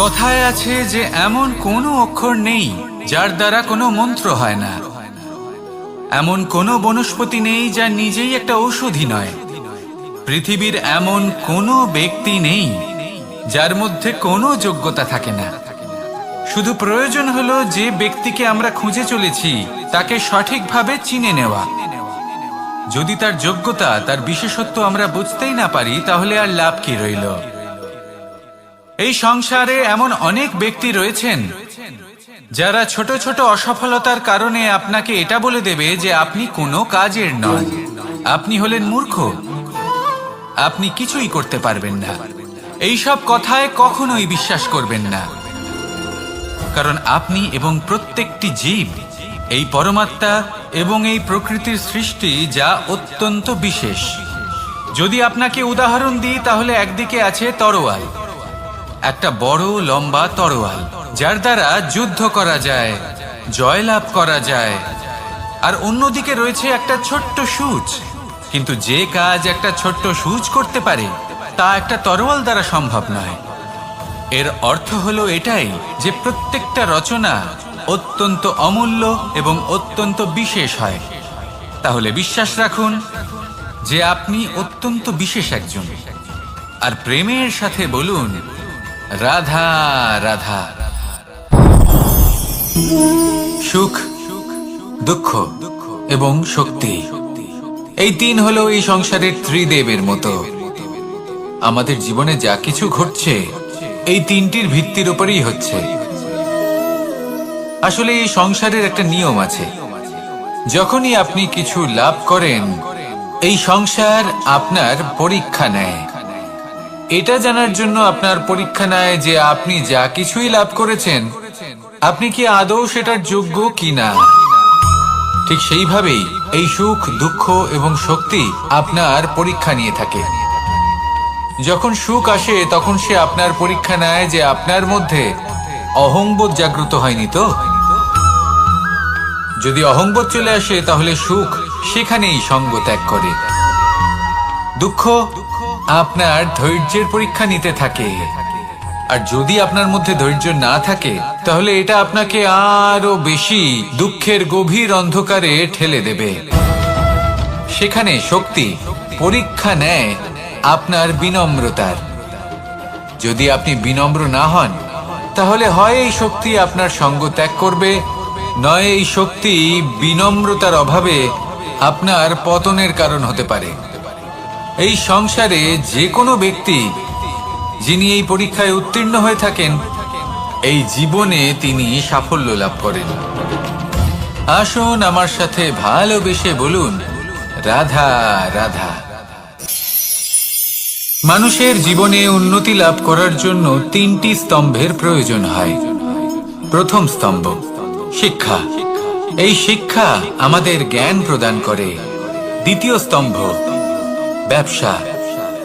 কথায় আছে যে এমন কোনো অক্ষর নেই যার দ্বারা কোনো মন্ত্র হয় না, এমন কোনো বনস্পতি নেই যা নিজেই একটা ঔষধি নয়, পৃথিবীর এমন কোনো ব্যক্তি নেই যার মধ্যে কোনো যোগ্যতা থাকে না। শুধু প্রয়োজন হলো যে ব্যক্তিকে আমরা খুঁজে চলেছি তাকে সঠিকভাবে চিনে নেওয়া। যদি তার যোগ্যতা, তার বিশেষত্ব আমরা বুঝতেই না পারি, তাহলে আর লাভ কি রইল? এই সংসারে এমন অনেক ব্যক্তি রয়েছেন যারা ছোট ছোট অসফলতার কারণে আপনাকে এটা বলে দেবে যে আপনি কোনো কাজের নন, আপনি হলেন মূর্খ, আপনি কিছুই করতে পারবেন না। এইসব কথায় কখনোই বিশ্বাস করবেন না, কারণ আপনি এবং প্রত্যেকটি জীব এই পরমাত্মা এবং এই প্রকৃতির সৃষ্টি, যা অত্যন্ত বিশেষ। যদি আপনাকে উদাহরণ দিই তাহলে একদিকে আছে তরোয়াল, একটা বড় লম্বা তরোয়াল যার দ্বারা যুদ্ধ করা যায়, জয়লাভ করা যায়। আর অন্যদিকে রয়েছে একটা ছোট্ট সূচ, কিন্তু যে কাজ একটা ছোট্ট সূচ করতে পারে তা একটা তরোয়াল দ্বারা সম্ভব নয়। এর অর্থ হলো এটাই যে প্রত্যেকটা রচনা অত্যন্ত অমূল্য এবং অত্যন্ত বিশেষ হয়। তাহলে বিশ্বাস রাখুন যে আপনি অত্যন্ত বিশেষ একজন, আর প্রেমের সাথে বলুন রাধা রাধা। সুখ, দুঃখ এবং শক্তি, এই তিন হলো এই সংসারের ত্রিদেবের মতো। আমাদের জীবনে যা কিছু ঘটছে এই তিনটির ভিত্তির উপরেই হচ্ছে। আসলে এই সংসারের একটা নিয়ম আছে, যখনই আপনি কিছু লাভ করেন এই সংসার আপনার পরীক্ষা নেয়। এটা জানার জন্য আপনার পরীক্ষা নেয় যে আপনি যা কিছুই লাভ করেছেন আপনি কি আদৌ সেটার যোগ্য কিনা। ঠিক সেইভাবেই এই সুখ, দুঃখ এবং শক্তি আপনার পরীক্ষা নিয়ে থাকে। যখন সুখ আসে তখন সে আপনার পরীক্ষা নেয় যে আপনার মধ্যে অহংবোধ জাগ্রত হয়নি তো। যদি অহংবোধ চলে আসে তাহলে সুখ সেখানেই সঙ্গ ত্যাগ করে। দুঃখ আপনার ধৈর্যের পরীক্ষা নিতে থাকে, আর যদি আপনার মধ্যে ধৈর্য না থাকে তাহলে এটা আপনাকে আরো বেশি দুঃখের গভীর অন্ধকারে ঠেলে দেবে। সেখানে শক্তি পরীক্ষা নেয় আপনার বিনম্রতার। যদি আপনি বিনম্র না হন তাহলে হয় এই শক্তি আপনার সঙ্গ ত্যাগ করবে, নয় এই শক্তি বিনম্রতার অভাবে আপনার পতনের কারণ হতে পারে। এই সংসারে যে কোনো ব্যক্তি যিনি এই পরীক্ষায় উত্তীর্ণ হয়ে থাকেন এই জীবনে তিনি সাফল্য লাভ করেন। আসুন আমার সাথে ভালোবেসে বলুন রাধা রাধা। মানুষের জীবনে উন্নতি লাভ করার জন্য তিনটি স্তম্ভের প্রয়োজন হয়। প্রথম স্তম্ভ শিক্ষা, এই শিক্ষা আমাদের জ্ঞান প্রদান করে। দ্বিতীয় স্তম্ভ ব্যবসা,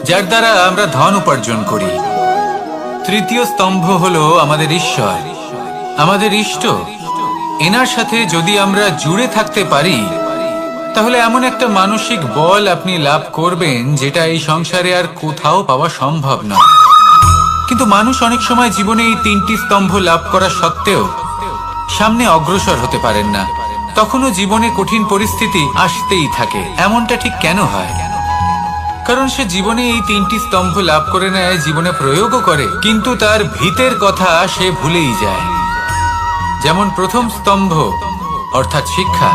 যার দ্বারা আমরা ধন উপার্জন করি। তৃতীয় স্তম্ভ হলো আমাদের ঈশ্বর, আমাদের ইষ্ট। এনার সাথে যদি আমরা জুড়ে থাকতে পারি তাহলে এমন একটা মানসিক বল আপনি লাভ করবেন যেটা এই সংসারে আর কোথাও পাওয়া সম্ভব নয়। কিন্তু মানুষ অনেক সময় জীবনে এই তিনটি স্তম্ভ লাভ করা সত্ত্বেও সামনে অগ্রসর হতে পারেন না। তখনও জীবনে কঠিন পরিস্থিতি আসতেই থাকে। এমনটা ঠিক কেন হয়? কারণ সে জীবনে এই তিনটি স্তম্ভ লাভ করে নেয়, জীবনে প্রয়োগও করে, কিন্তু তার ভিতের কথা সে ভুলেই যায়। যেমন প্রথম স্তম্ভ অর্থাৎ শিক্ষা,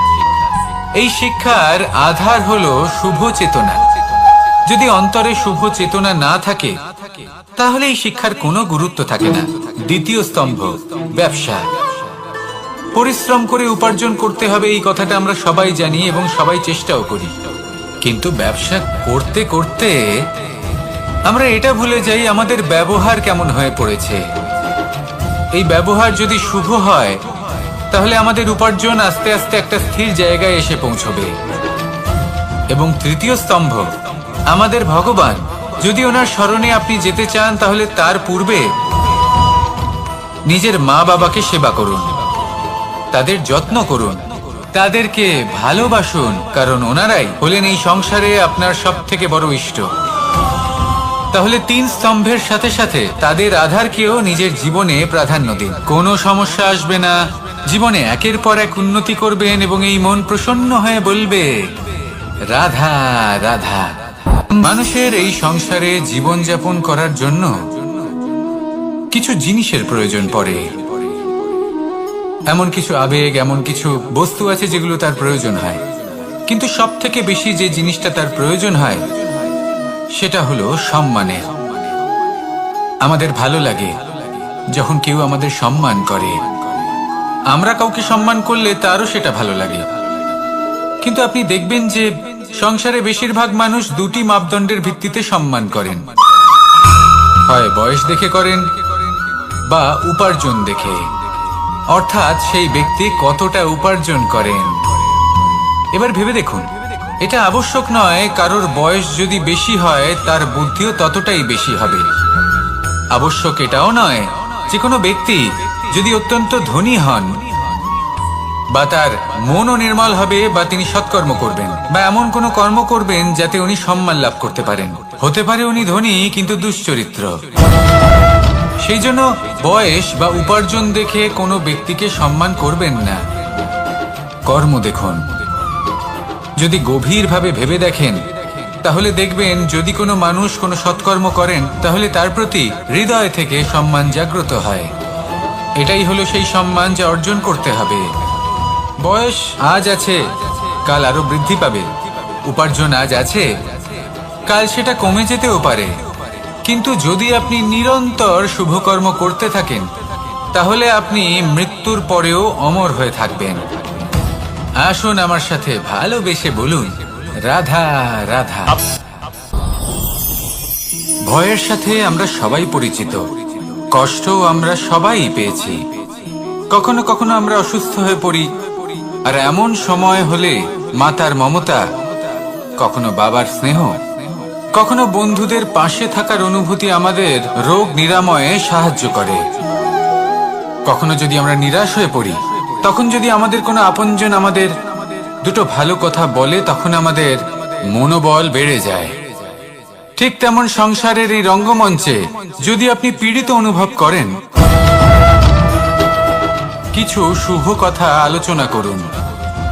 এই শিক্ষার আধার হলো শুভ চেতনা। যদি অন্তরে শুভ চেতনা না থাকে তাহলে এই শিক্ষার কোনো গুরুত্ব থাকে না। দ্বিতীয় স্তম্ভ ব্যবসা, পরিশ্রম করে উপার্জন করতে হবে, এই কথাটা আমরা সবাই জানি এবং সবাই চেষ্টাও করি। কিন্তু ব্যবসা করতে করতে আমরা এটা ভুলে যাই আমাদের ব্যবহার কেমন হয়ে পড়েছে। এই ব্যবহার যদি শুভ হয় তাহলে আমাদের উপার্জন আস্তে আস্তে একটা স্থির জায়গায় এসে পৌঁছবে। এবং তৃতীয় স্তম্ভ আমাদের ভগবান, যদি ওনার স্মরণে আপনি যেতে চান তাহলে তার পূর্বে নিজের মা বাবাকে সেবা করুন, তাদের যত্ন করুন, তাদেরকে ভালোবাসুন, কারণ ওনারাই হলেন এই সংসারে আপনার সব থেকে বড় ইষ্ট। তাহলে 3 স্তম্ভের সাথে সাথে তাদের আধারকেও নিজের জীবনে প্রাধান্য দিন। কোনো সমস্যা আসবে না, জীবনে একের পর এক উন্নতি করবেন এবং এই মন প্রসন্ন হয়ে বলবে রাধা রাধা। মানুষের এই সংসারে জীবনযাপন করার জন্য কিছু জিনিসের প্রয়োজন পড়ে। এমন কিছু আবেগ, এমন কিছু বস্তু আছে যেগুলো তার প্রয়োজন হয়, কিন্তু সব থেকে বেশি যে জিনিসটা তার প্রয়োজন হয় সেটা হলো সম্মানের। আমাদের ভালো লাগে যখন কেউ আমাদের সম্মান করে, আমরা কাউকে সম্মান করলে তারও সেটা ভালো লাগে। কিন্তু আপনি দেখবেন যে সংসারে বেশিরভাগ মানুষ দুটি মাপদণ্ডের ভিত্তিতে সম্মান করেন, হয় বয়স দেখে করেন বা উপার্জন দেখে, অর্থাৎ সেই ব্যক্তি কতটা উপার্জন করেন। এবার ভেবে দেখুন, এটা আবশ্যক নয় কারোর বয়স যদি বেশি হয় তার বুদ্ধিও ততটাই বেশি হবে। আবশ্যক এটাও নয় যে কোনো ব্যক্তি যদি অত্যন্ত ধনী হন বা তার মনও নির্মল হবে বা তিনি সৎকর্ম করবেন বা এমন কোনো কর্ম করবেন যাতে উনি সম্মান লাভ করতে পারেন। হতে পারে উনি ধনী কিন্তু দুশ্চরিত্র। সেই জন্য বয়স বা উপার্জন দেখে কোনো ব্যক্তিকে সম্মান করবেন না, কর্ম দেখুন। যদি গভীরভাবে ভেবে দেখেন তাহলে দেখবেন যদি কোনো মানুষ কোনো সৎকর্ম করেন তাহলে তার প্রতি হৃদয় থেকে সম্মান জাগ্রত হয়। এটাই হলো সেই সম্মান যা অর্জন করতে হবে। বয়স আজ আছে, কাল আরো বৃদ্ধি পাবে। উপার্জন আজ আছে, কাল সেটা কমে যেতেও পারে। কিন্তু যদি আপনি নিরন্তর শুভকর্ম করতে থাকেন তাহলে আপনি মৃত্যুর পরেও অমর হয়ে থাকবেন। আসুন আমার সাথে ভালোবেসে বলুন রাধা রাধা। ভয়ের সাথে আমরা সবাই পরিচিত, কষ্টও আমরা সবাই পেয়েছি। কখনো কখনো আমরা অসুস্থ হয়ে পড়ি, আর এমন সময় হলে মাতার মমতা, কখনো বাবার স্নেহ, কখনো বন্ধুদের পাশে থাকার অনুভূতি আমাদের রোগ নিরাময়ে সাহায্য করে। কখনো যদি আমরা নিরাশ হয়ে পড়ি, তখন যদি আমাদের কোনো আপনজন আমাদের দুটো ভালো কথা বলে তখন আমাদের মনোবল বেড়ে যায়। ঠিক তেমন সংসারের এই রঙ্গমঞ্চে যদি আপনি পীড়িত অনুভব করেন, কিছু শুভ কথা আলোচনা করুন,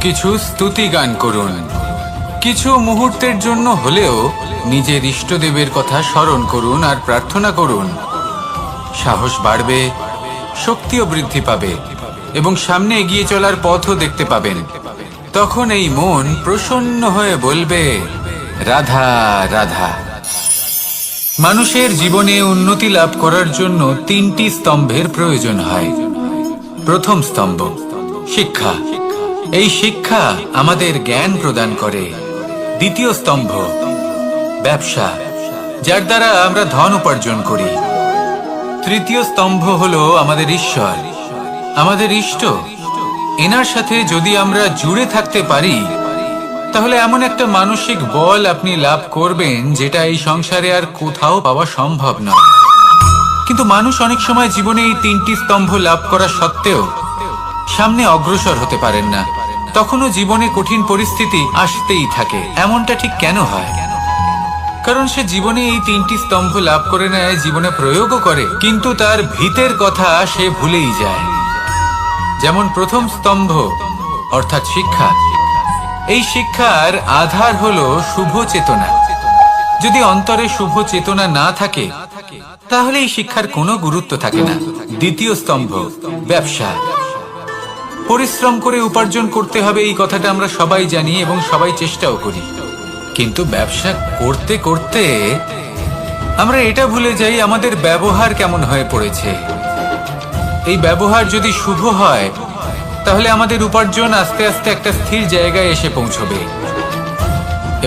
কিছু স্তুতি গান করুন, কিছু মুহূর্তের জন্য হলেও নিজের ইষ্টদেবের কথা স্মরণ করুন আর প্রার্থনা করুন। সাহস বাড়বে, শক্তিও বৃদ্ধি পাবে এবং সামনে এগিয়ে চলার পথও দেখতে পাবেন। তখন এই মন প্রসন্ন হয়ে বলবে রাধা রাধা। মানুষের জীবনে উন্নতি লাভ করার জন্য 3টি স্তম্ভের প্রয়োজন হয়। প্রথম স্তম্ভ শিক্ষা। এই শিক্ষা আমাদের জ্ঞান প্রদান করে। দ্বিতীয় স্তম্ভ ব্যবসা, যার দ্বারা আমরা ধন উপার্জন করি। তৃতীয় স্তম্ভ হলো আমাদের ঈশ্বর, আমাদের ইষ্ট। এনার সাথে যদি আমরা জুড়ে থাকতে পারি তাহলে এমন একটা মানসিক বল আপনি লাভ করবেন যেটা এই সংসারে আর কোথাও পাওয়া সম্ভব নয়। কিন্তু মানুষ অনেক সময় জীবনে এই 3টি স্তম্ভ লাভ করা সত্ত্বেও সামনে অগ্রসর হতে পারেন না। তখনও জীবনে কঠিন পরিস্থিতি আসতেই থাকে। এমনটা ঠিক কেন হয়? কারণ সে জীবনে এই 3টি স্তম্ভ লাভ করে নেয়, জীবনে প্রয়োগও করে, কিন্তু তার ভিতের কথা সে ভুলেই যায়। যেমন প্রথম স্তম্ভ অর্থাৎ শিক্ষা। এই শিক্ষার আধার হলো শুভ চেতনা। যদি অন্তরে শুভ চেতনা না থাকে তাহলে এই শিক্ষার কোনো গুরুত্ব থাকে না। দ্বিতীয় স্তম্ভ ব্যবসা। পরিশ্রম করে উপার্জন করতে হবে, এই কথাটা আমরা সবাই জানি এবং সবাই চেষ্টাও করি। কিন্তু ব্যবসা করতে করতে আমরা এটা ভুলে যাই আমাদের ব্যবহার কেমন হয়ে পড়েছে। এই ব্যবহার যদি শুভ হয় তাহলে আমাদের উপার্জন আস্তে আস্তে একটা স্থির জায়গায় এসে পৌঁছবে।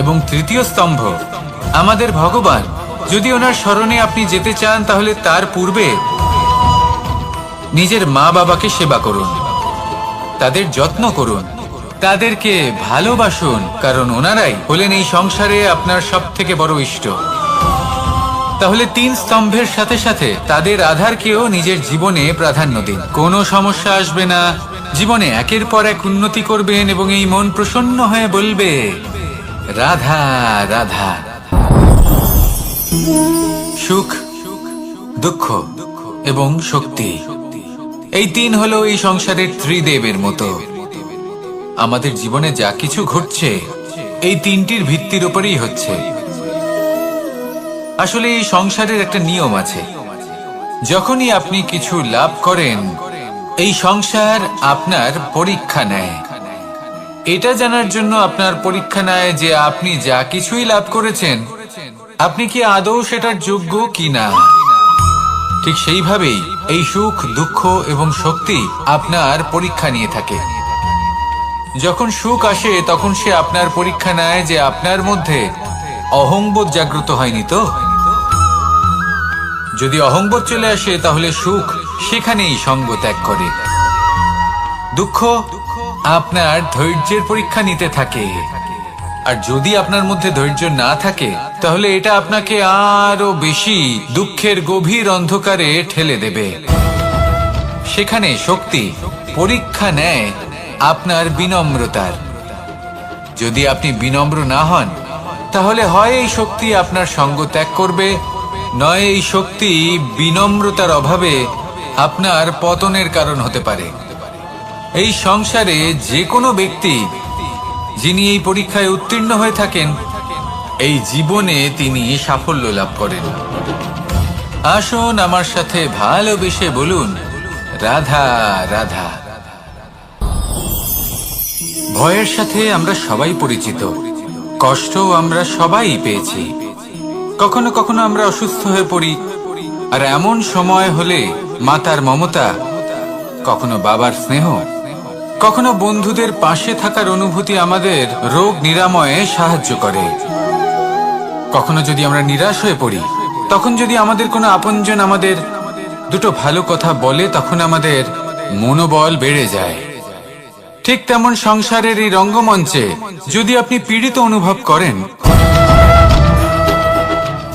এবং তৃতীয় স্তম্ভ আমাদের ভগবান। যদি ওনার স্মরণে আপনি যেতে চান তাহলে তার পূর্বে নিজের মা বাবাকে সেবা করুন, তাদের যত্ন করুন, তাদেরকে ভালোবাসুন, কারণ ওনারাই হলেন এই সংসারে আপনার সবথেকে বড় ইষ্ট। তাহলে 3 স্তম্ভের সাথে সাথে তাদের আধারকেও নিজের জীবনে প্রাধান্য দিন। কোনো সমস্যা আসবে না, জীবনে একের পর এক উন্নতি করবেন এবং এই মন প্রসন্ন হয়ে বলবে রাধা রাধা। সুখ, দুঃখ এবং শক্তি, এই তিন হলো এই সংসারের ত্রিদেবের মতো। আমাদের জীবনে যা কিছু ঘটছে এই তিনটির ভিত্তির উপরেই হচ্ছে। আসলে এই সংসারের একটা নিয়ম আছে, যখনই আপনি কিছু লাভ করেন এই সংসার আপনার পরীক্ষা নেয়। এটা জানার জন্য আপনার পরীক্ষা নেয় যে আপনি যা কিছুই লাভ করেছেন আপনি কি আদৌ সেটার যোগ্য কিনা। ঠিক সেইভাবেই এই সুখ, দুঃখ এবং শক্তি আপনার পরীক্ষা নিয়ে থাকে। যখন সুখ আসে তখন সে আপনার পরীক্ষা নেয় যে আপনার মধ্যে অহংবোধ জাগ্রত হয়নি তো। যদি অহংবোধ চলে আসে তাহলে সুখ সেখানেই সঙ্গ ত্যাগ করে। দুঃখ আপনার ধৈর্যের পরীক্ষা নিতে থাকে, আর যদি আপনার মধ্যে ধৈর্য না থাকে তাহলে এটা আপনাকে আরো বেশি দুঃখের গভীর অন্ধকারে ঠেলে দেবে। সেখানে শক্তি পরীক্ষা নেয় আপনার বিনম্রতার। যদি আপনি বিনম্র না হন তাহলে হয় এই শক্তি আপনার সঙ্গ ত্যাগ করবে, নয় এই শক্তি বিনম্রতার অভাবে আপনার পতনের কারণ হতে পারে। এই সংসারে যে কোনো ব্যক্তি যিনি এই পরীক্ষায় উত্তীর্ণ হয়ে থাকেন এই জীবনে তিনি সাফল্য লাভ করেন। আসুন আমার সাথে ভালোবেসে বলুন, রাধা রাধা। ভয়ের সাথে আমরা সবাই পরিচিত, কষ্টও আমরা সবাই পেয়েছি। কখনো কখনো আমরা অসুস্থ হয়ে পড়ি, আর এমন সময় হলে মাতার মমতা, কখনো বাবার স্নেহ, কখনো বন্ধুদের পাশে থাকার অনুভূতি আমাদের রোগ নিরাময়ে সাহায্য করে। কখনো যদি আমরা নিরাশ হয়ে পড়ি, তখন যদি আমাদের কোনো আপনজন আমাদের দুটো ভালো কথা বলে তখন আমাদের মনোবল বেড়ে যায়। ঠিক তেমন সংসারের এই রঙ্গমঞ্চে যদি আপনি পীড়িত অনুভব করেন,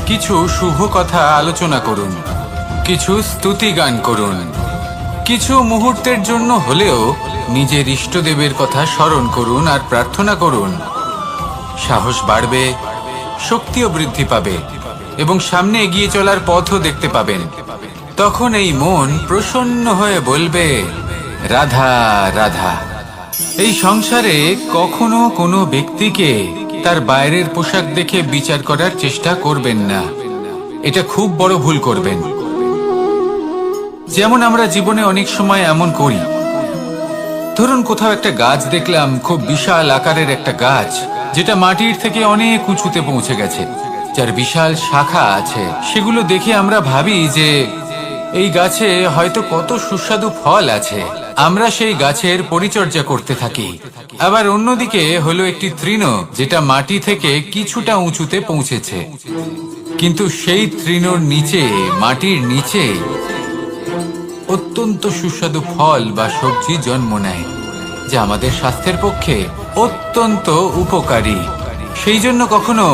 কিছু শুভ কথা আলোচনা করুন, কিছু স্তুতি গান করুন, কিছু মুহূর্তের জন্য হলেও নিজের ইষ্টদেবের কথা স্মরণ করুন আর প্রার্থনা করুন। সাহস বাড়বে, শক্তিও বৃদ্ধি পাবে এবং সামনে এগিয়ে চলার পথও দেখতে পাবেন। তখন এই মন প্রসন্ন হয়ে বলবে, রাধা রাধা। এই সংসারে কখনো কোনো ব্যক্তিকে তার বাইরের পোশাক দেখে বিচার করার চেষ্টা করবেন না, এটা খুব বড় ভুল করবেন। যেমন আমরা জীবনে অনেক সময় এমন করি, ধরুন কোথাও একটা গাছ দেখলাম, খুব বিশাল আকারের একটা গাছ যেটা মাটির থেকে অনেক উঁচুতে পৌঁছে গেছে, যার বিশাল শাখা আছে। সেগুলো দেখে আমরা ভাবি যে এই গাছে হয়তো কত সুস্বাদু ফল আছে, আমরা সেই গাছের পরিচর্যা করতে থাকি। আবার অন্যদিকে হলো একটি তৃণ যেটা মাটি থেকে কিছুটা উঁচুতে পৌঁছেছে, কিন্তু সেই তৃণর নিচে, মাটির নিচে অত্যন্ত সুস্বাদু ফল বা সবজি জন্ম নেয়, যা আমাদের স্বাস্থ্যের পক্ষে অত্যন্ত উপকারী। সেই জন্য কখনো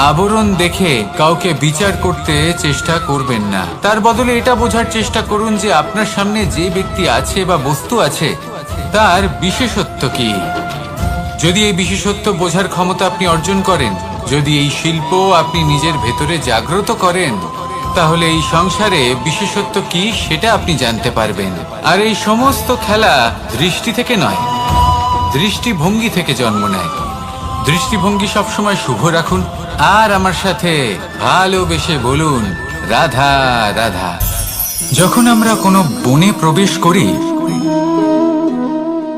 আবরণ দেখে কাউকে বিচার করতে চেষ্টা করবেন না। তার বদলে এটা বোঝার চেষ্টা করুন যে আপনার সামনে যে ব্যক্তি আছে বা বস্তু আছে তার বিশেষত্ব কি। যদি এই বিশেষত্ব বোঝার ক্ষমতা আপনি অর্জন করেন, যদি এই শিল্প আপনি নিজের ভেতরে জাগ্রত করেন, তাহলে এই সংসারে বিশেষত্ব কি সেটা আপনি জানতে পারবেন। আর এই সমস্ত খেলা দৃষ্টি থেকে নয়, দৃষ্টিভঙ্গি থেকে জন্ম নেয়। দৃষ্টিভঙ্গি সবসময় শুভ রাখুন আর আমার সাথে ভালোবেসে বলুন, রাধা রাধা। যখন আমরা কোনো বনে প্রবেশ করি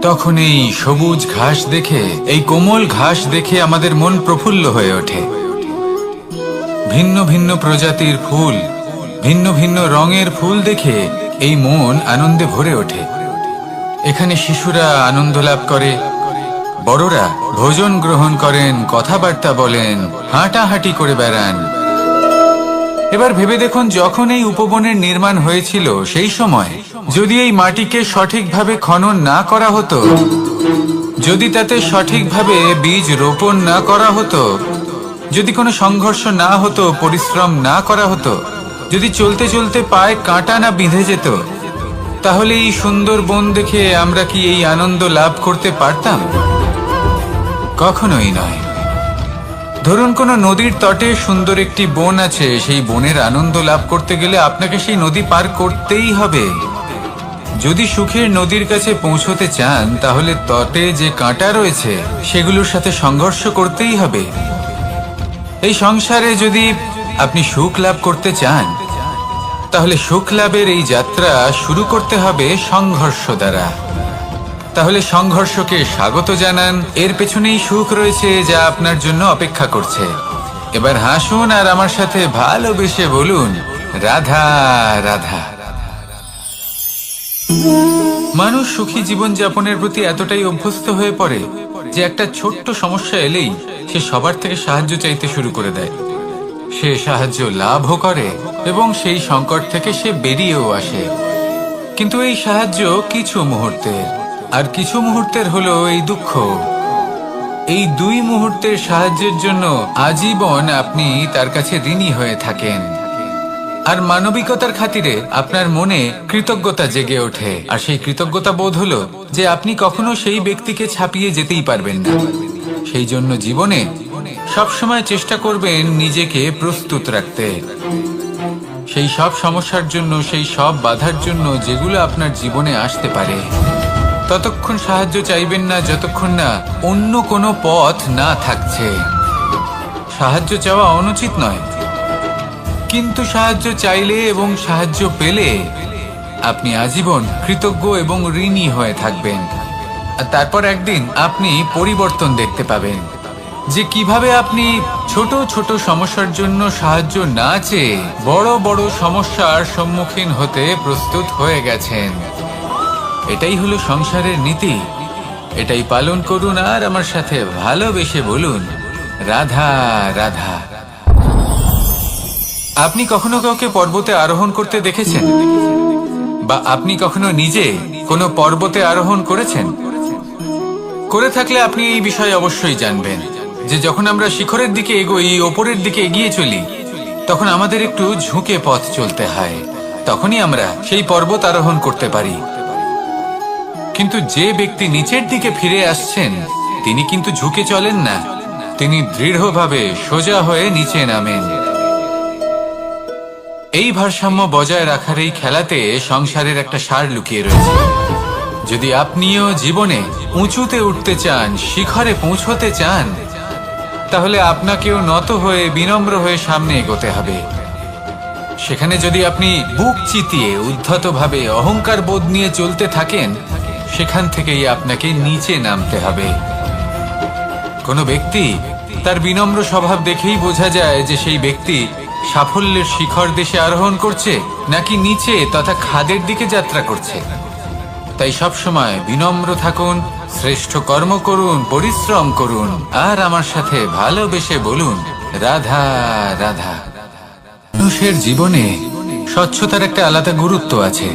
তখন এই সবুজ ঘাস দেখে, এই কোমল ঘাস দেখে আমাদের মন প্রফুল্ল হয়ে ওঠে। ভিন্ন ভিন্ন প্রজাতির ফুল, ভিন্ন ভিন্ন রঙের ফুল দেখে এই মন আনন্দে ভরে ওঠে। এখানে শিশুরা আনন্দ লাভ করে, বড়রা ভোজন গ্রহণ করেন, কথাবার্তা বলেন, হাঁটাহাঁটি করে বেড়ান। এবার ভেবে দেখুন, যখন এই উপবনের নির্মাণ হয়েছিল সেই সময় যদি এই মাটিকে সঠিকভাবে খনন না করা হতো, যদি তাতে সঠিকভাবে বীজ রোপণ না করা হতো, যদি কোনো সংঘর্ষ না হতো, পরিশ্রম না করা হতো, যদি চলতে চলতে পায়ে কাঁটা না বিঁধে যেত, তাহলে এই সুন্দর বন দেখে আমরা কি এই আনন্দ লাভ করতে পারতাম? কখনোই নয়। ধরুন কোনো নদীর তটে সুন্দর একটি বন আছে, সেই বনের আনন্দ লাভ করতে গেলে আপনাকে সেই নদী পার করতেই হবে। যদি সুখের নদীর কাছে পৌঁছতে চান তাহলে তটে যে কাঁটা রয়েছে সেগুলোর সাথে সংঘর্ষ করতেই হবে। এই সংসারে যদি আপনি সুখ লাভ করতে চান তাহলে সুখ লাভের এই যাত্রা শুরু করতে হবে সংঘর্ষ দ্বারা। তাহলে সংঘর্ষকে স্বাগত জানান, এর পেছনেই সুখ রয়েছে যা আপনার জন্য অপেক্ষা করছে। এবার হাসুন আর আমার সাথে ভালোবেসে বলুন, রাধা রাধা। মানুষ সুখী জীবন যাপনের প্রতি এতটাই অভ্যস্ত হয়ে পড়ে যে একটা ছোট্ট সমস্যা এলেই সে সবার থেকে সাহায্য চাইতে শুরু করে দেয়। সে সাহায্য লাভও করে এবং সেই সংকট থেকে সে বেরিয়েও আসে। কিন্তু এই সাহায্য কিছু মুহূর্তের, আর কিছু মুহূর্তের হলো এই দুঃখ। এই দুই মুহূর্তের সাহায্যের জন্য আজীবন আপনি তার কাছে ঋণী হয়ে থাকেন। আর মানবিকতার খাতিরে আপনার মনে কৃতজ্ঞতা জেগে ওঠে, আর সেই কৃতজ্ঞতা বোধ হলো যে আপনি কখনো সেই ব্যক্তিকে ছাপিয়ে যেতেই পারবেন না। সেই জন্য জীবনে সবসময় চেষ্টা করবেন নিজেকে প্রস্তুত রাখতে সেই সব সমস্যার জন্য, সেই সব বাধার জন্য যেগুলো আপনার জীবনে আসতে পারে। ততক্ষণ সাহায্য চাইবেন না যতক্ষণ না অন্য কোনো পথ না থাকছে। সাহায্য চাওয়া অনুচিত নয়, কিন্তু সাহায্য চাইলে এবং সাহায্য পেলে আপনি আজীবন কৃতজ্ঞ এবং ঋণী হয়ে থাকবেন। আর তারপর একদিন আপনি পরিবর্তন দেখতে পাবেন যে কিভাবে আপনি ছোট ছোট সমস্যার জন্য সাহায্য না চেয়ে বড় বড় সমস্যার সম্মুখীন হতে প্রস্তুত হয়ে গেছেন। এটাই হলো সংসারের নীতি। এটাই পালন করুন আর আমার সাথে ভালোবেসে বলুন, রাধা রাধা। আপনি কখনো কাউকে পর্বতে আরোহণ করতে দেখেছেন? বা আপনি কখনো নিজে কোনো পর্বতে আরোহণ করেছেন? করে থাকলে আপনি এই বিষয়ে অবশ্যই জানবেন যে যখন আমরা শিখরের দিকে এগোই, ওপরের দিকে এগিয়ে চলি, তখন আমাদের একটু ঝুঁকে পথ চলতে হয়। তখনই আমরা সেই পর্বত আরোহণ করতে পারি। কিন্তু যে ব্যক্তি নিচের দিকে ফিরে আসছেন তিনি কিন্তু ঝুঁকে চলেন না, তিনি দৃঢ়ভাবে সোজা হয়ে নিচে নামেন। এই ভারসাম্য বজায় রাখার এই খেলাতে সংসারের একটা সার লুকিয়ে রয়েছে। যদি আপনিও জীবনে উঁচুতে উঠতে চান, শিখরে পৌঁছতে চান, তাহলে আপনাকেও নত হয়ে বিনম্র হয়ে সামনে এগোতে হবে। সেখানে যদি আপনি বুক চিতিয়ে উদ্ধতভাবে অহংকার বোধ নিয়ে চলতে থাকেন, সেখান থেকেই আপনাকে নিচে নামতে হবে। কোনো ব্যক্তি তার বিনম্র স্বভাব দেখেই বোঝা যায় যে সেই ব্যক্তি সাফল্যের শিখর দেশে আরোহণ করছে নাকি নিচে তথা খাদের দিকে যাত্রা করছে। তাই সবসময় বিনম্র থাকুন, শ্রেষ্ঠ কর্ম করুন, পরিশ্রম করুন আর আমার সাথে ভালোবেসে বলুন, রাধা রাধা। মানুষের জীবনে স্বচ্ছতার একটা আলাদা গুরুত্ব আছে।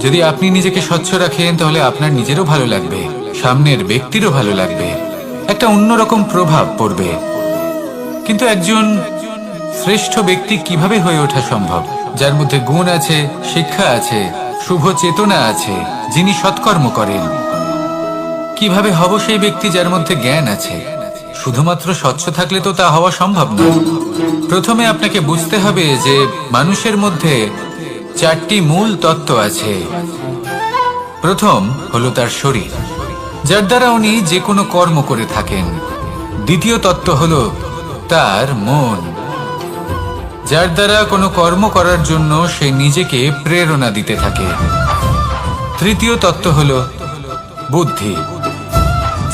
যদি আপনি নিজেকে স্বচ্ছ রাখেন তাহলে আপনার নিজেরও ভালো লাগবে, সামনের ব্যক্তিরও ভালো লাগবে, একটা অন্যরকম প্রভাব পড়বে। কিন্তু একজন শ্রেষ্ঠ ব্যক্তি কিভাবে হয়ে ওঠা সম্ভব? যার মধ্যে গুণ আছে, শিক্ষা আছে, শুভ চেতনা আছে, যিনি সৎকর্ম করেন। কিভাবে হব সেই ব্যক্তি যার মধ্যে জ্ঞান আছে? শুধুমাত্র স্বচ্ছ থাকলে তো তা হওয়া সম্ভব নয়। প্রথমে আপনাকে বুঝতে হবে যে মানুষের মধ্যে চারটি মূল তত্ত্ব আছে। প্রথম হলো তার শরীর, যার দ্বারা উনি যে কোনো কর্ম করে থাকেন। দ্বিতীয় তত্ত্ব হলো তার মন, যার দ্বারা কোনো কর্ম করার জন্য সে নিজেকে প্রেরণা দিতে থাকে। তৃতীয় তত্ত্ব হলো বুদ্ধি,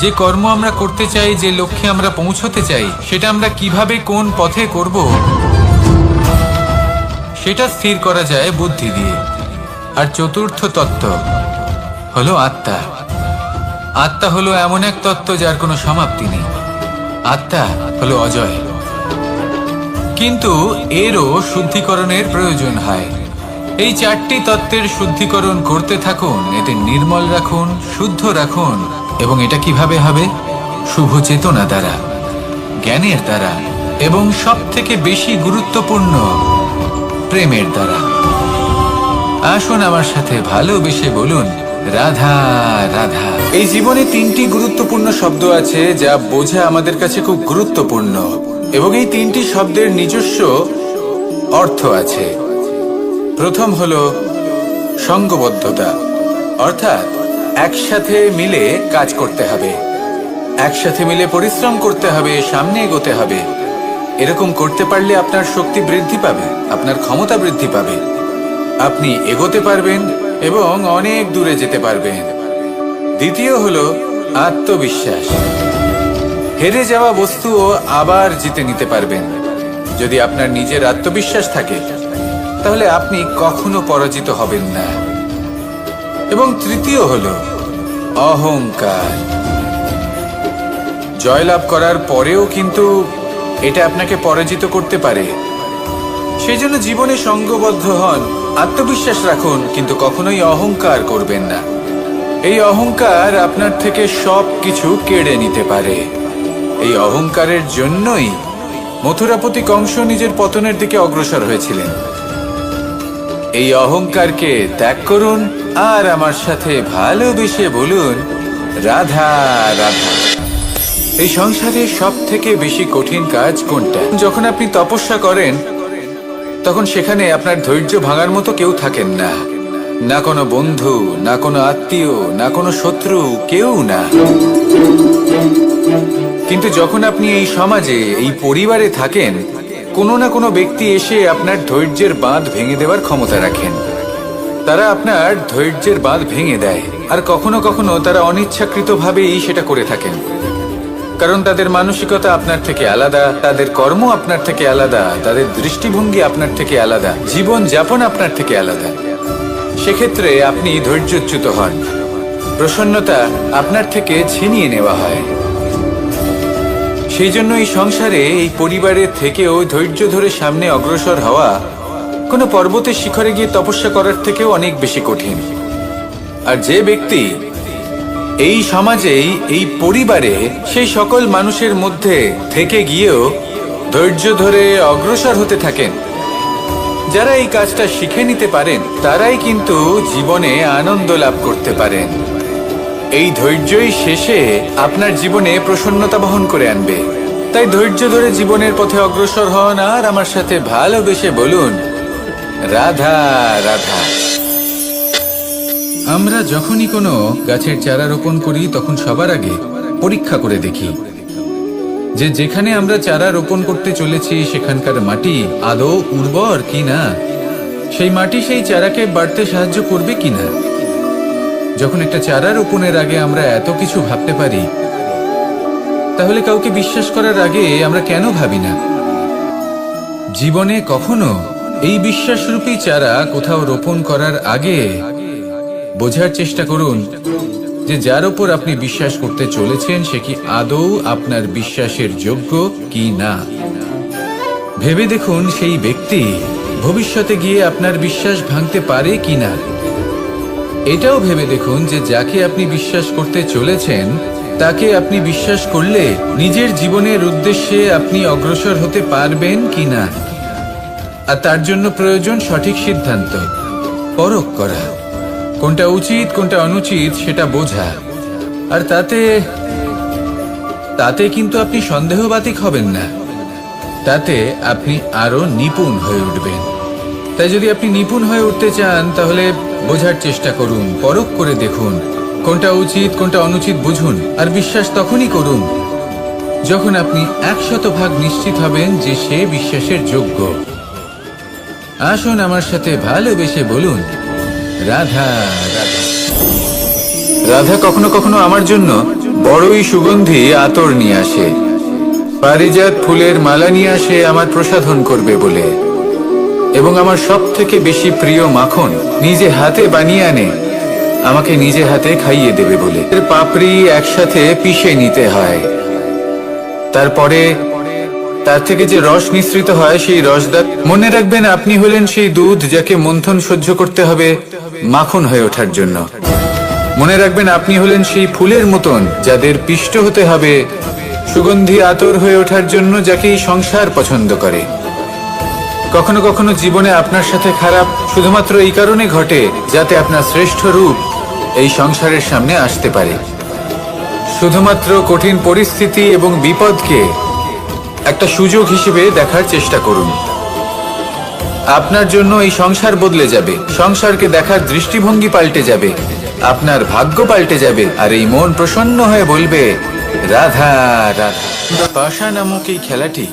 যে কর্ম আমরা করতে চাই, যে লক্ষ্যে আমরা পৌঁছতে চাই, সেটা আমরা কিভাবে কোন পথে করব সেটা স্থির করা যায় বুদ্ধি দিয়ে। আর চতুর্থ তত্ত্ব হলো আত্মা। আত্মা হলো এমন এক তত্ত্ব যার কোনো সমাপ্তি নেই। আত্মা হলো অজয়, কিন্তু এরও শুদ্ধিকরণের প্রয়োজন হয়। এই চারটি তত্ত্বের শুদ্ধিকরণ করতে থাকুন, এতে নির্মল রাখুন, শুদ্ধ রাখুন। এবং এটা কিভাবে হবে? শুভ চেতনা দ্বারা, জ্ঞানের দ্বারা, এবং সব থেকে বেশি গুরুত্বপূর্ণ প্রেমের দ্বারা। আসুন আমার সাথে ভালোবেসে বলুন, রাধা রাধা। এই জীবনে তিনটি গুরুত্বপূর্ণ শব্দ আছে যা বোঝা আমাদের কাছে খুব গুরুত্বপূর্ণ, এবং এই তিনটি শব্দের নিজস্ব অর্থ আছে। প্রথম হলো সঙ্গবদ্ধতা, অর্থাৎ একসাথে মিলে কাজ করতে হবে, একসাথে মিলে পরিশ্রম করতে হবে, সামনে এগোতে হবে। এরকম করতে পারলে আপনার শক্তি বৃদ্ধি পাবে, আপনার ক্ষমতা বৃদ্ধি পাবে, আপনি এগোতে পারবেন এবং অনেক দূরে যেতে পারবেন। দ্বিতীয় হলো আত্মবিশ্বাস। হেরে যাওয়া বস্তুও আবার জিতে নিতে পারবেন। যদি আপনার নিজের আত্মবিশ্বাস থাকে তাহলে আপনি কখনো পরাজিত হবেন না। এবং তৃতীয় হলো অহংকার। জয়লাভ করার পরেও কিন্তু এটা আপনাকে পরাজিত করতে পারে। সেই জন্য জীবনে সঙ্গবদ্ধ হন, আত্মবিশ্বাস রাখুন, কিন্তু কখনোই অহংকার করবেন না। এই অহংকার আপনার থেকে সব কিছু কেড়ে নিতে পারে। এই অহংকারের জন্যই মথুরাপতি কংস নিজের পতনের দিকে অগ্রসর হয়েছিলেন। এই অহংকারকে ত্যাগ করুন আর আমার সাথে ভালোবেসে বলুন রাধা রাধা। এই সংসারে সব থেকে বেশি কঠিন কাজ কোনটা? যখন আপনি তপস্যা করেন তখন সেখানে আপনার ধৈর্য ভাঙার মতো কেউ থাকেন না, না কোনো বন্ধু, না কোনো আত্মীয়, না কোনো শত্রু, কেউ না। কিন্তু যখন আপনি এই সমাজে, এই পরিবারে থাকেন, কোনো না কোনো ব্যক্তি এসে আপনার ধৈর্যের বাঁধ ভেঙে দেওয়ার ক্ষমতা রাখেন। তারা আপনার ধৈর্যের বাঁধ ভেঙে দেয়, আর কখনো কখনো তারা অনিচ্ছাকৃতভাবেই সেটা করে থাকেন। কারণ তাদের মানসিকতা আপনার থেকে আলাদা, তাদের কর্ম আপনার থেকে আলাদা, তাদের দৃষ্টিভঙ্গি আপনার থেকে আলাদা, জীবন যাপন আপনার থেকে আলাদা। সেক্ষেত্রে আপনি ধৈর্যচ্যুত হন, প্রসন্নতা আপনার থেকে ছিনিয়ে নেওয়া হয়। সেই জন্য এই সংসারে, এই পরিবারের থেকেও ধৈর্য ধরে সামনে অগ্রসর হওয়া কোনো পর্বতের শিখরে গিয়ে তপস্যা করার থেকেও অনেক বেশি কঠিন। আর যে ব্যক্তি এই সমাজেই, এই পরিবারে, সেই সকল মানুষের মধ্যে থেকে গিয়েও ধৈর্য ধরে অগ্রসর হতে থাকেন, যারা এই কাজটা শিখে নিতে পারেন, তারাই কিন্তু জীবনে আনন্দ লাভ করতে পারেন। এই ধৈর্যই শেষে আপনার জীবনে প্রসন্নতা বহন করে আনবে। তাই ধৈর্য ধরে জীবনের পথে অগ্রসর হন আর আমার সাথে ভালোবেসে বলুন রাধা রাধা। আমরা যখনই কোনো গাছের চারা রোপণ করি তখন সবার আগে পরীক্ষা করে দেখি যে যেখানে আমরা চারা রোপণ করতে চলেছি সেখানকার মাটি আদৌ উর্বর কিনা, সেই মাটি সেই চারাকে বাড়তে সাহায্য করবে কিনা। যখন একটা চারা রোপণের আগে আমরা এত কিছু ভাবতে পারি, তাহলে কাউকে বিশ্বাস করার আগে আমরা কেন ভাবি না? জীবনে কখনো এই বিশ্বাসরূপী চারা কোথাও রোপণ করার আগে বোঝার চেষ্টা করুন যে যার উপর আপনি বিশ্বাস করতে চলেছেন সে কি আদৌ আপনার বিশ্বাসের যোগ্য কি না। ভেবে দেখুন সেই ব্যক্তি ভবিষ্যতে গিয়ে আপনার বিশ্বাস ভাঙতে পারে কি না। এটাও ভেবে দেখুন যে যাকে আপনি বিশ্বাস করতে চলেছেন তাকে আপনি বিশ্বাস করলে নিজের জীবনের উদ্দেশ্যে আপনি অগ্রসর হতে পারবেন কি না। আর তার জন্য প্রয়োজন সঠিক সিদ্ধান্ত, পরখ করা, কোনটা উচিত কোনটা অনুচিত সেটা বোঝা। আর তাতে কিন্তু আপনি সন্দেহবাতিক হবেন না, তাতে আপনি আরো নিপুণ হয়ে উঠবেন। তাই যদি আপনি নিপুণ হয়ে উঠতে চান তাহলে বোঝার চেষ্টা করুন, পরখ করে দেখুন, কোনটা উচিত কোনটা অনুচিত বুঝুন। আর বিশ্বাস তখনই করুন যখন আপনি 100% নিশ্চিত হবেন যে সে বিশ্বাসের যোগ্য। আসুন আমার সাথে ভালোবেসে বলুন রাধা রাধা। রাধা কখনো কখনো আমার জন্য বড়ই সুগন্ধি আতর নিয়ে আসে, পারিজাত ফুলের মালা নিয়ে আসে আমার প্রসাধন করবে বলে, এবং আমার সব থেকে বেশি প্রিয় মাখন নিজে হাতে বানিয়ে আনে আমাকে নিজে হাতে খাইয়ে দেবে বলে। এর পাপড়ি একসাথে পিষে নিতে হয়, তারপরে তার থেকে যে রস নিঃসৃত হয় সেই রসদার মনে রাখবেন আপনি হলেন সেই দুধ যাকে মন্থন সহ্য করতে হবে মাখন হয়ে ওঠার জন্য। মনে রাখবেন আপনি হলেন সেই ফুলের মতন যাদের পিষ্ট হতে হবে সুগন্ধি আতর হয়ে ওঠার জন্য, যাকে এই সংসার পছন্দ করে। কখনো কখনো জীবনে আপনার সাথে খারাপ শুধুমাত্র এই কারণে ঘটে যাতে আপনার শ্রেষ্ঠ রূপ এই সংসারের সামনে আসতে পারে। শুধুমাত্র কঠিন পরিস্থিতি এবং বিপদকে একটা সুযোগ হিসেবে দেখার চেষ্টা করুন। আপনার জন্য এই সংসার বদলে যাবে, সংসারকে দেখার দৃষ্টিভঙ্গি পাল্টে যাবে, আপনার ভাগ্য পাল্টে যাবে, আর এই মন প্রসন্ন হয়ে বলবে রাধা রাধা। পাশা নামক এই খেলাটি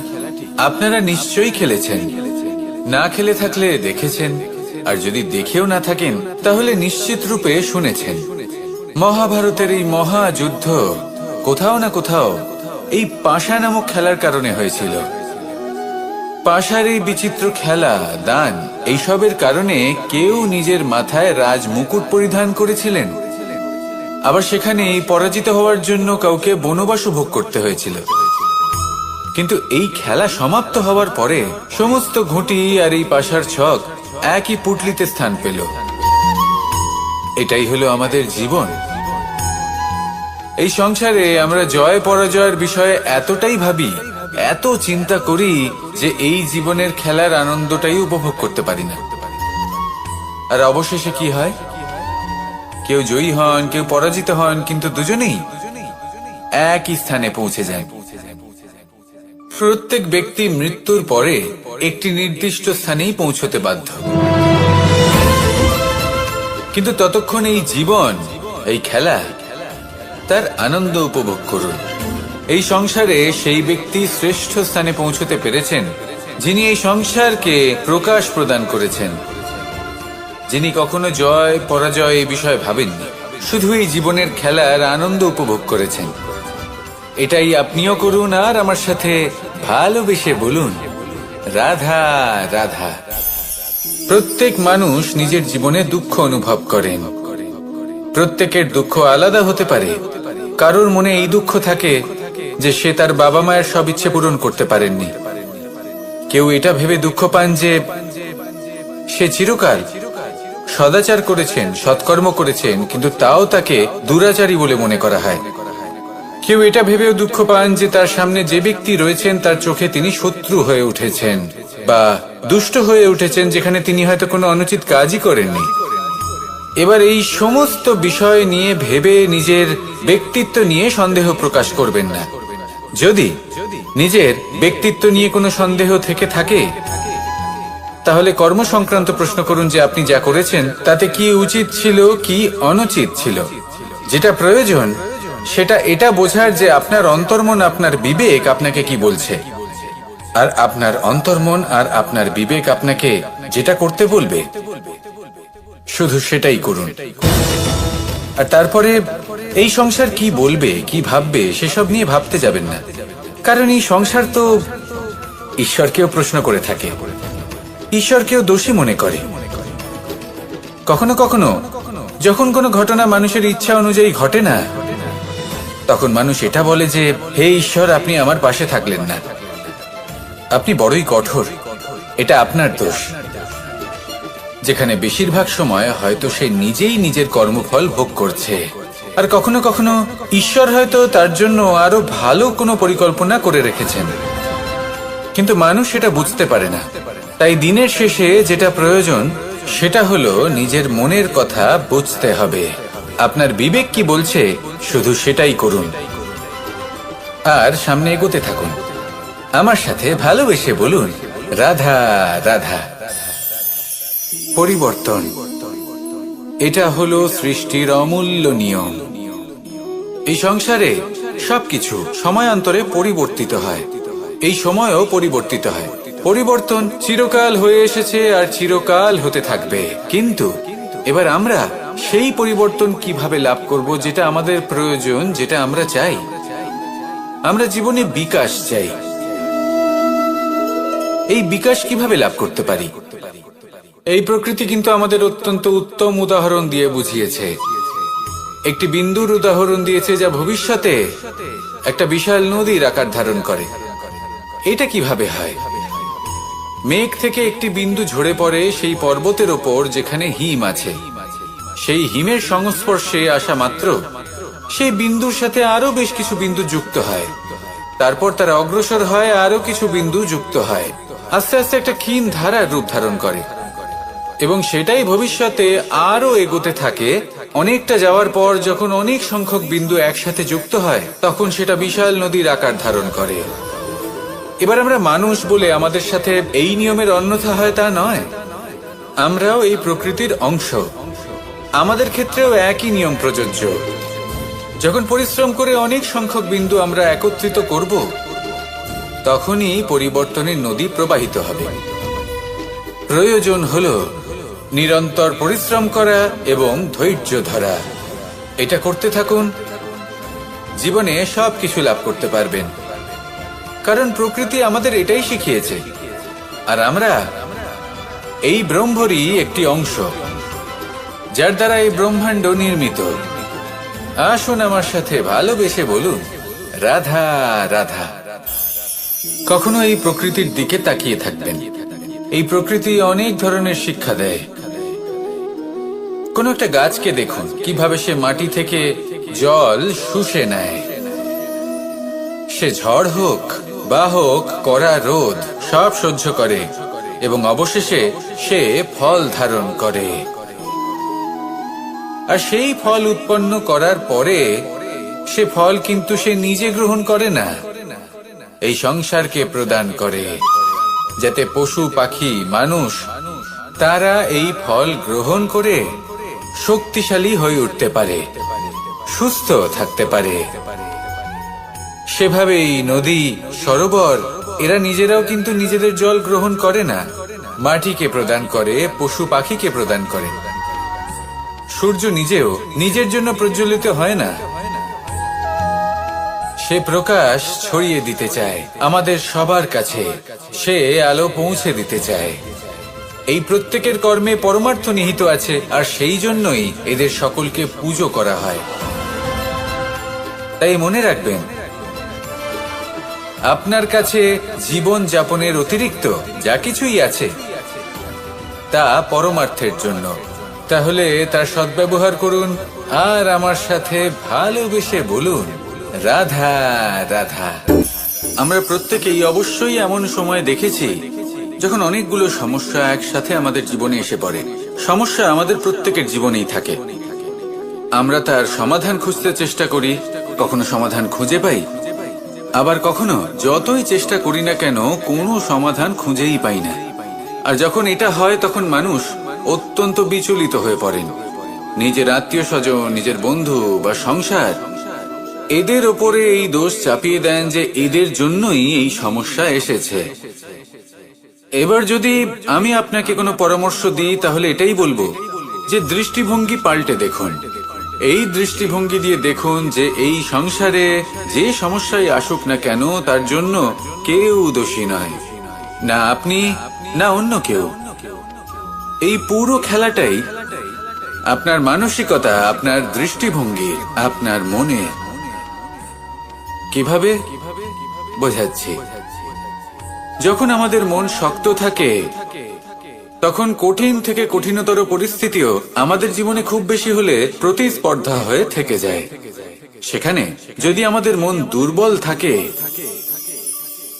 আপনারা নিশ্চয়ই খেলেছেন, না খেলে থাকলে দেখেছেন, আর যদি দেখেও না থাকেন তাহলে নিশ্চিত রূপে শুনেছেন। মহাভারতের এই মহাযুদ্ধ কোথাও না কোথাও এই পাশা নামক খেলার কারণে হয়েছিল। পাশার এই বিচিত্র খেলা, দান, এইসবের কারণে কেউ নিজের মাথায় রাজ মুকুট পরিধান করেছিলেন, আবার সেখানে পরাজিত হওয়ার জন্য কাউকে বনবাসও ভোগ করতে হয়েছিল। কিন্তু এই খেলা সমাপ্ত হওয়ার পরে সমস্ত ঘুঁটি আর এই পাশার ছক একই পুটলিতে স্থান পেল। এটাই হলো আমাদের জীবন। এই সংসারে আমরা জয় পরাজয়ের বিষয়ে এতটাই ভাবি, এত চিন্তা করি যে এই জীবনের খেলার আনন্দটাই উপভোগ করতে পারি না। আর অবশেষে কি হয়? কেউ জয়ী হন, কেউ পরাজিত হন, কিন্তু দুজনেই একই স্থানে পৌঁছে যায়। প্রত্যেক ব্যক্তি মৃত্যুর পরে একটি নির্দিষ্ট স্থানেই পৌঁছতে বাধ্য, কিন্তু ততক্ষণ এই জীবন, এই খেলা, তার আনন্দ উপভোগ করুন। এই সংসারে সেই ব্যক্তি শ্রেষ্ঠ স্থানে পৌঁছতে পেরেছেন যিনি এই সংসারকে প্রকাশ প্রদান করেছেন, যিনি কখনো জয় পরাজয় এই বিষয়ে ভাবেননি, শুধু এই জীবনের খেলার আনন্দ উপভোগ করেছেন। এটাই আপনিও করুন, আর আমার সাথে ভালোবেসে বলুন রাধা রাধা। প্রত্যেক মানুষ নিজের জীবনে দুঃখ অনুভব করেন। প্রত্যেকের দুঃখ আলাদা হতে পারে। কারোর মনে এই দুঃখ থাকে যে সে তার বাবা মায়ের সব ইচ্ছে পূরণ করতে পারেননি। কেউ এটা ভেবে দুঃখ পান যে সে চিরকাল সদাচার করেছেন, সৎকর্ম করেছেন, কিন্তু তাও তাকে দুরাচারী বলে মনে করা হয়। কেউ এটা ভেবেও দুঃখ পান যে তার সামনে যে ব্যক্তি রয়েছেন তার চোখে তিনি শত্রু হয়ে উঠেছেন বা দুষ্ট হয়ে উঠেছেন, যেখানে তিনি হয়তো কোনো অনুচিত কাজই করেননি। এবার এই সমস্ত বিষয় নিয়ে ভেবে নিজের ব্যক্তিত্ব নিয়ে সন্দেহ প্রকাশ করবেন না। যদি নিজের ব্যক্তিত্ব নিয়ে কোনো সন্দেহ থেকে থাকে তাহলে কর্ম সংক্রান্ত প্রশ্ন করুন যে আপনি যা করেছেন তাতে কি উচিত ছিল, কি অনুচিত ছিল। যেটা প্রয়োজন সেটা এটা বোঝার যে আপনার অন্তর্মন, আপনার বিবেক আপনাকে কি বলছে, আর আপনার অন্তর্মন আর আপনার বিবেক আপনাকে যেটা করতে বলবে শুধু সেটাই করুন। আর তারপরে এই সংসার কি বলবে, কি ভাববে সেসব নিয়ে ভাবতে যাবেন না, কারণ এই সংসার তো ঈশ্বরকেও প্রশ্ন করে থাকে, ঈশ্বরকেও দোষী মনে করে। কখনো কখনো যখন কোনো ঘটনা মানুষের ইচ্ছা অনুযায়ী ঘটে না, তখন মানুষ এটা বলে যে হে ঈশ্বর, আপনি আমার পাশে থাকলেন না, আপনি বড়ই কঠোর, এটা আপনার দোষ। যেখানে বেশিরভাগ সময় হয়তো সে নিজেই নিজের কর্মফল ভোগ করছে। আর কখনো কখনো ঈশ্বর হয়তো তার জন্য আরো ভালো কোনো পরিকল্পনা করে রেখেছেন, কিন্তু মানুষ সেটা বুঝতে পারে না। তাই দিনের শেষে যেটা প্রয়োজন সেটা হলো নিজের মনের কথা বুঝতে হবে। আপনার বিবেক কি বলছে শুধু সেটাই করুন, আর সামনে এগোতে থাকুন। আমার সাথে ভালোবেসে বলুন রাধা রাধা। পরিবর্তন, এটা হলো সৃষ্টির অমূল্য নিয়ম। এই সংসারে সবকিছু সময়ান্তরে পরিবর্তিত হয়, এই সময়ও পরিবর্তিত হয়। পরিবর্তন চিরকাল হয়ে এসেছে আর চিরকাল হতে থাকবে, কিন্তু এবার আমরা সেই পরিবর্তন কিভাবে লাভ করব যেটা আমাদের প্রয়োজন, যেটা আমরা চাই। আমরা জীবনে বিকাশ চাই। এই বিকাশ কিভাবে লাভ করতে পারি? এই প্রকৃতি কিন্তু আমাদের অত্যন্ত উত্তম উদাহরণ দিয়ে বুঝিয়েছে। একটি বিন্দুর উদাহরণ দিয়েছে যা ভবিষ্যতে একটা বিশাল নদীর আকার ধারণ করে। এটা কিভাবে হয়? মেঘ থেকে একটি বিন্দু ঝরে পড়ে সেই পর্বতের ওপর যেখানে হিম আছে। সেই হিমের সংস্পর্শে আসা মাত্র সেই বিন্দুর সাথে আরো বেশ কিছু বিন্দু যুক্ত হয়, তারপর তারা অগ্রসর হয়, আরো কিছু বিন্দু যুক্ত হয়, আস্তে আস্তে একটা ক্ষীণ ধারার রূপ ধারণ করে, এবং সেটাই ভবিষ্যতে আরো এগোতে থাকে অনেকটা যাওয়ার পর যখন অনেক সংখ্যক বিন্দু একসাথে যুক্ত হয় তখন সেটা বিশাল নদীর আকার ধারণ করে। এবার আমরা মানুষ বলে আমাদের সাথে এই নিয়মের অন্যথা হয় তা নয়। আমরাও এই প্রকৃতির অংশ, আমাদের ক্ষেত্রেও একই নিয়ম প্রযোজ্য। যখন পরিশ্রম করে অনেক সংখ্যক বিন্দু আমরা একত্রিত করব তখনই পরিবর্তনের নদী প্রবাহিত হবে। প্রয়োজন হলো নিরন্তর পরিশ্রম করা এবং ধৈর্য ধরা। এটা করতে থাকুন, জীবনে সবকিছু লাভ করতে পারবেন। কারণ প্রকৃতি আমাদের এটাই শিখিয়েছে, আর আমরা এই ব্রহ্মরই একটি অংশ, যার দ্বারা এই ব্রহ্মাণ্ড নির্মিত। আসুন আমার সাথে ভালোবেসে বলুন, রাধা রাধা। কখনো এই প্রকৃতির দিকে তাকিয়ে থাকবেন। এই প্রকৃতি অনেক ধরনের শিক্ষা দেয়। কোন একটা গাছকে দেখুন কিভাবে সে মাটি থেকে জল শুষে নেয়। সে ঝড় হোক বা হোক কড়া রোদ সব সহ্য করে এবং অবশেষে সে ফল ধারণ করে। আর সেই ফল উৎপন্ন করার পরে সে ফল কিন্তু সে নিজে গ্রহণ করে না, এই সংসারকে প্রদান করে, যাতে পশু পাখি মানুষ তারা এই ফল গ্রহণ করে শক্তিশালী হয়ে উঠতে পারে, সুস্থ থাকতে পারে। সেভাবেই নদী, সরোবর এরা নিজেরাও কিন্তু নিজেদের জল গ্রহণ করে না, মাটিকে প্রদান করে, পশু পাখিকে প্রদান করে। সূর্য নিজেও নিজের জন্য প্রজ্বলিত হয় না, সে প্রকাশ ছড়িয়ে দিতে চায় আমাদের সবার কাছে, সে আলো পৌঁছে দিতে চায়। এই প্রত্যেকের কর্মে পরমার্থ নিহিত আছে, আর সেই জন্যই এদের সকলকে পুজো করা হয়। তাই মনে রাখবেন, আপনার কাছে জীবন যাপনের অতিরিক্ত যা কিছুই আছে তা পরমার্থের জন্য। তাহলে তার সদ্ব্যবহার করুন আর আমার সাথে ভালোবেসে বলুন, রাধা রাধা। আমরা প্রত্যেকেই অবশ্যই এমন সময় দেখেছি যখন অনেকগুলো সমস্যা একসাথে আমাদের জীবনে এসে পড়ে। সমস্যা আমাদের প্রত্যেকের জীবনেই থাকে, আমরা তার সমাধান খুঁজতে চেষ্টা করি, কখনো সমাধান খুঁজে পাই, আবার কখনো যতই চেষ্টা করি না কেন কোনো সমাধান খুঁজেই পাই না। আর যখন এটা হয় তখন মানুষ অত্যন্ত বিচলিত হয়ে পড়েন। নিজের আত্মীয় স্বজন, নিজের বন্ধু বা সংসার এদের ওপরে এই দোষ চাপিয়ে দেন যে এদের জন্যই এই সমস্যা এসেছে। এবার যদি আমি আপনাকে কোনো পরামর্শ দিই তাহলে এটাই বলবো যে দৃষ্টিভঙ্গি পাল্টে দেখুন। এই দৃষ্টিভঙ্গি দিয়ে দেখুন যে এই সংসারে যে সমস্যায় আসুক না কেন তার জন্য কেউ দোষী নয়, না আপনি না অন্য কেউ। এই পুরো খেলাটাই আপনার মানসিকতা, আপনার দৃষ্টিভঙ্গি, আপনার মনে। কিভাবে বোঝাচ্ছি? যখন আমাদের মন শক্ত থাকে তখন কঠিন থেকে কঠিনতর পরিস্থিতিও আমাদের জীবনে খুব বেশি হলে প্রতিস্পর্ধা হয়ে থেকে যায়। সেখানে যদি আমাদের মন দুর্বল থাকে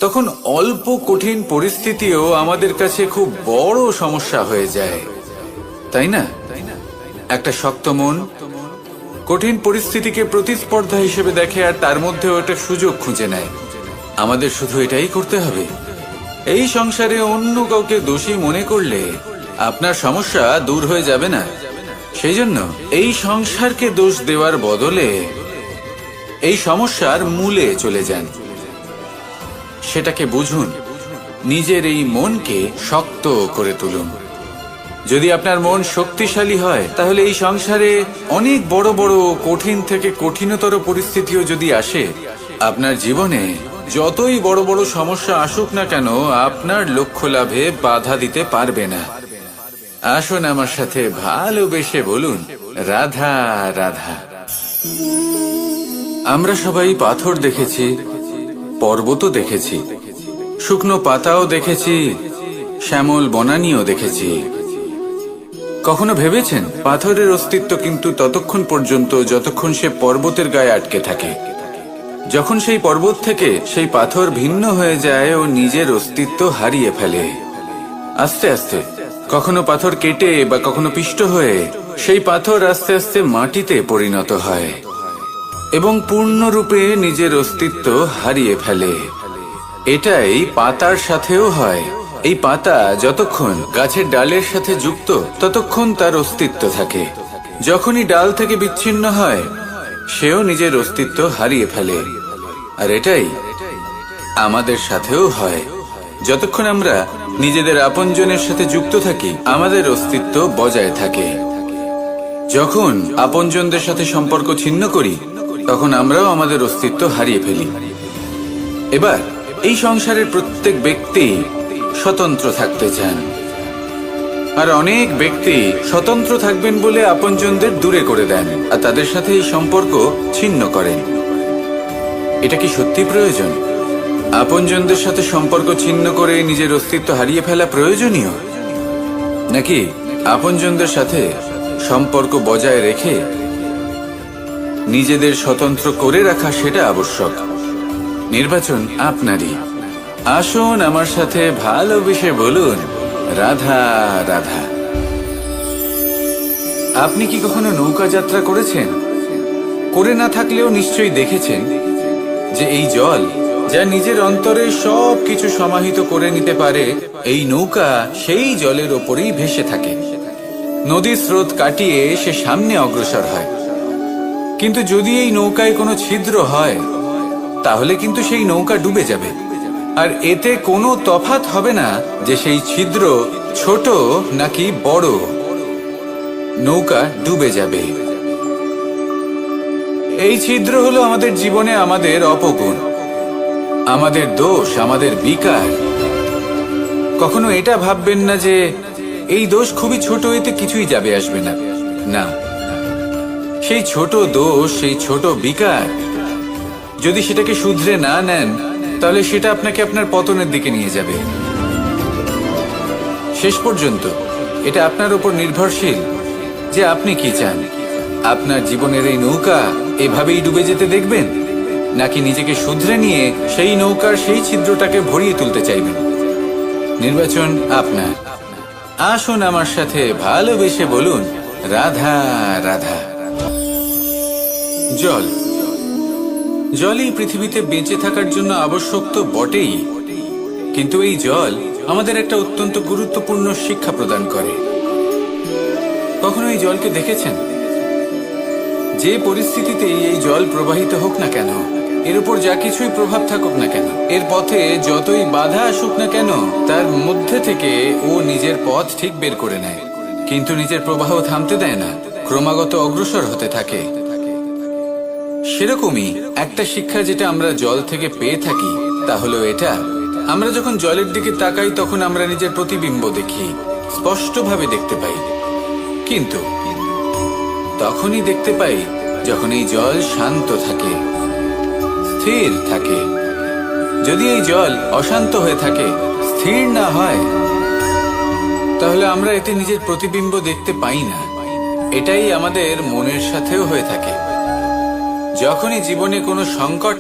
তখন অল্প কঠিন পরিস্থিতিও আমাদের কাছে খুব বড় সমস্যা হয়ে যায়, তাই না? একটা শক্ত মন কঠিন পরিস্থিতিকে প্রতিস্পর্ধা হিসেবে দেখে আর তার মধ্যে একটা সুযোগ খুঁজে নেয়। আমাদের শুধু এটাই করতে হবে। এই সংসারে অন্য কাউকে দোষী মনে করলে আপনার সমস্যা দূর হয়ে যাবে না। সেই জন্য এই সংসারকে দোষ দেওয়ার বদলে এই সমস্যার মূলে চলে যান, সেটাকে বুঝুন, নিজের এই মনকে শক্ত করে তুলুন। যদি আপনার মন শক্তিশালী হয় তাহলে এই সংসারে অনেক বড় বড় কঠিন থেকে কঠিনতর পরিস্থিতিও যদি আসে, আপনার জীবনে যতই বড় বড় সমস্যা আসুক না কেন আপনার লক্ষ্য লাভে বাধা দিতে পারবে না। আসুন আমার সাথে ভালোবেসে বলুন, রাধা রাধা। আমরা সবাই পাথর দেখেছি, পর্বতও দেখেছি, শুকনো পাতাও দেখেছি, শ্যামল বনানীও দেখেছি। কখনো ভেবেছেন পাথরের অস্তিত্ব কিন্তু ততক্ষণ পর্যন্ত যতক্ষণ সে পর্বতের গায়ে আটকে থাকে। যখন সেই পর্বত থেকে সেই পাথর ভিন্ন হয়ে যায় ও নিজের অস্তিত্ব হারিয়ে ফেলে। আস্তে আস্তে কখনো পাথর কেটে বা কখনো পিষ্ট হয়ে সেই পাথর আস্তে আস্তে মাটিতে পরিণত হয় এবং পূর্ণরূপে নিজের অস্তিত্ব হারিয়ে ফেলে। এটাই পাতার সাথেও হয়। এই পাতা যতক্ষণ গাছের ডালের সাথে যুক্ত ততক্ষণ তার অস্তিত্ব থাকে। যখনই ডাল থেকে বিচ্ছিন্ন হয় সেও নিজের অস্তিত্ব হারিয়ে ফেলে। আর এটাই আমাদের সাথেও হয়। যতক্ষণ আমরা নিজেদের আপনজনের সাথে যুক্ত থাকি আমাদের অস্তিত্ব বজায় থাকে। যখন আপনজনদের সাথে সম্পর্ক ছিন্ন করি তখন আমরাও আমাদের অস্তিত্ব হারিয়ে ফেলি। এবার এই সংসারের প্রত্যেক ব্যক্তি স্বতন্ত্র থাকতে চান, আর অনেক ব্যক্তি স্বতন্ত্র থাকবেন বলে আপনজনদের দূরে করে দেন আর তাদের সাথে এই সম্পর্ক ছিন্ন করেন। এটা কি সত্যি প্রয়োজন? আপনজনদের সাথে সম্পর্ক ছিন্ন করে নিজের অস্তিত্ব হারিয়ে ফেলা প্রয়োজনীয়, নাকি আপনজনদের সাথে সম্পর্ক বজায় রেখে নিজেদের স্বতন্ত্র করে রাখা সেটা আবশ্যক? নির্বাচন আপনারই। আসুন আমার সাথে ভালোবেসে বলুন, রাধা রাধা। আপনি কি কখনো নৌকা যাত্রা করেছেন? করে না থাকলেও নিশ্চয়ই দেখেছেন যে এই জল যা নিজের অন্তরে সব কিছু সমাহিত করে নিতে পারে, এই নৌকা সেই জলের ওপরেই ভেসে থাকে। নদীর স্রোত কাটিয়ে সে সামনে অগ্রসর হয়। কিন্তু যদি এই নৌকায় কোনো ছিদ্র হয় তাহলে কিন্তু সেই নৌকা ডুবে যাবে। আর এতে কোনো তফাৎ হবে না যে সেই ছিদ্র ছোট নাকি বড়, নৌকা ডুবে যাবে। এই ছিদ্র হলো আমাদের জীবনে আমাদের অপগুণ, আমাদের দোষ, আমাদের বিকার। কখনো এটা ভাববেন না যে এই দোষ খুবই ছোট, এতে কিছুই যাবে আসবে না। না, সেই ছোট দোষ, সেই ছোট বিকার যদি সেটাকে শুধরে না নেন তাহলে সেটা আপনাকে আপনার পতনের দিকে নিয়ে যাবে। শেষ পর্যন্ত এটা আপনার উপর নির্ভরশীল যে আপনি কি চান। আপনার জীবনের এই নৌকা এভাবেই ডুবে যেতে দেখবেন, নাকি নিজেকে শুধরে নিয়ে সেই নৌকার সেই ছিদ্রটাকে ভরিয়ে তুলতে চাইবেন? নির্বাচন আপনার। আসুন আমার সাথে ভালোবেসে বলুন, রাধা রাধা। জল, জলই পৃথিবীতে বেঁচে থাকার জন্য আবশ্যক তো বটেই, কিন্তু এই জল আমাদের একটা অত্যন্ত গুরুত্বপূর্ণ শিক্ষা প্রদান করে। কখনো এই জলকে দেখেছেন? যে পরিস্থিতিতেই এই জল প্রবাহিত হোক না কেন, এর উপর যা কিছুই প্রভাব থাকুক না কেন, এর পথে যতই বাধা আসুক না কেন, তার মধ্যে থেকে ও নিজের পথ ঠিক বের করে নেয়, কিন্তু নিজের প্রবাহ থামতে দেয় না, ক্রমাগত অগ্রসর হতে থাকে। সেরকমই একটা শিক্ষা যেটা আমরা জল থেকে পেয়ে থাকি তা হলো এটা, আমরা যখন জলের দিকে তাকাই তখন আমরা নিজের প্রতিবিম্ব দেখি, স্পষ্টভাবে দেখতে পাই। কিন্তু তখনই দেখতে পাই যখন এই জল শান্ত থাকে, স্থির থাকে। যদি এই জল অশান্ত হয়ে থাকে, স্থির না হয়, তাহলে আমরা এতে নিজের প্রতিবিম্ব দেখতে পাই না। এটাই আমাদের মনের সাথেও হয়ে থাকে। যখনই জীবনে কোনো সংকট,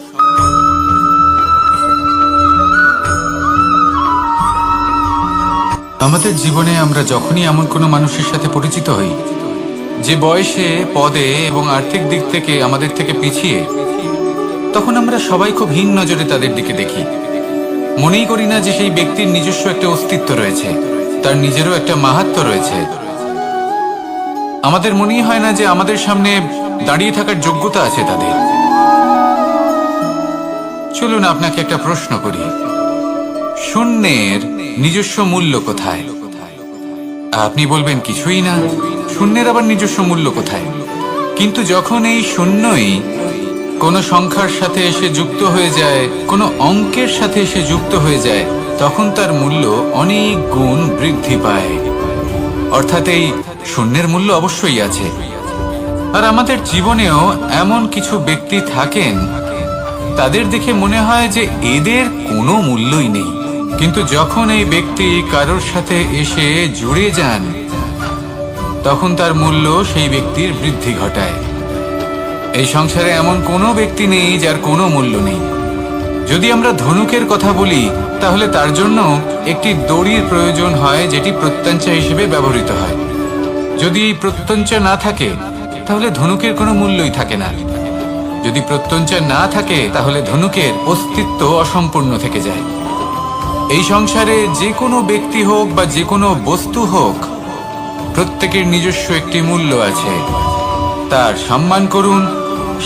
আমাদের জীবনে আমরা যখনই এমন কোনো মানুষের সাথে পরিচিত হই যে বয়সে, পদে এবং আর্থিক দিক থেকে আমাদের থেকে পিছিয়ে, তখন আমরা সবাই খুব হীন নজরে তাদের দিকে দেখি। মনেই করি না যে সেই ব্যক্তির নিজস্ব একটা অস্তিত্ব রয়েছে, তার নিজেরও একটা মাহাত্ম্য রয়েছে। আমাদের মনেই হয় না যে আমাদের সামনে দাঁড়িয়ে থাকার যোগ্যতা আছে তাদের। চলুন আপনাকে একটা প্রশ্ন করি, শূন্যের নিজস্ব মূল্য কোথায়? আপনি বলবেন কিছুই না। শূন্যের আবার নিজস্ব মূল্য কোথায়? কিন্তু যখন এই শূন্যই কোনো সংখ্যার সাথে এসে যুক্ত হয়ে যায়, কোনো অঙ্কের সাথে এসে যুক্ত হয়ে যায়, তখন তার মূল্য অনেক গুণ বৃদ্ধি পায়। অর্থাৎ এই শূন্যের মূল্য অবশ্যই আছে। আর আমাদের জীবনেও এমন কিছু ব্যক্তি থাকেন, তাদের দেখে মনে হয় যে এদের কোনো মূল্যই নেই, কিন্তু যখন এই ব্যক্তি কারোর সাথে এসে জুড়ে যান তখন তার মূল্য সেই ব্যক্তির বৃদ্ধি ঘটায়। এই সংসারে এমন কোনো ব্যক্তি নেই যার কোনো মূল্য নেই। যদি আমরা ধনুকের কথা বলি তাহলে তার জন্য একটি দড়ির প্রয়োজন হয়, যেটি প্রত্যঞ্চা হিসেবে ব্যবহৃত হয়। যদি এই প্রত্যঞ্চা না থাকে তাহলে ধনুকের কোনো মূল্যই থাকে না। যদি প্রত্যঞ্চা না থাকে তাহলে ধনুকের অস্তিত্ব অসম্পূর্ণ থেকে যায়। এই সংসারে যে কোনো ব্যক্তি হোক বা যে কোনো বস্তু হোক, প্রত্যেকের নিজস্ব একটি মূল্য আছে। তার সম্মান করুন,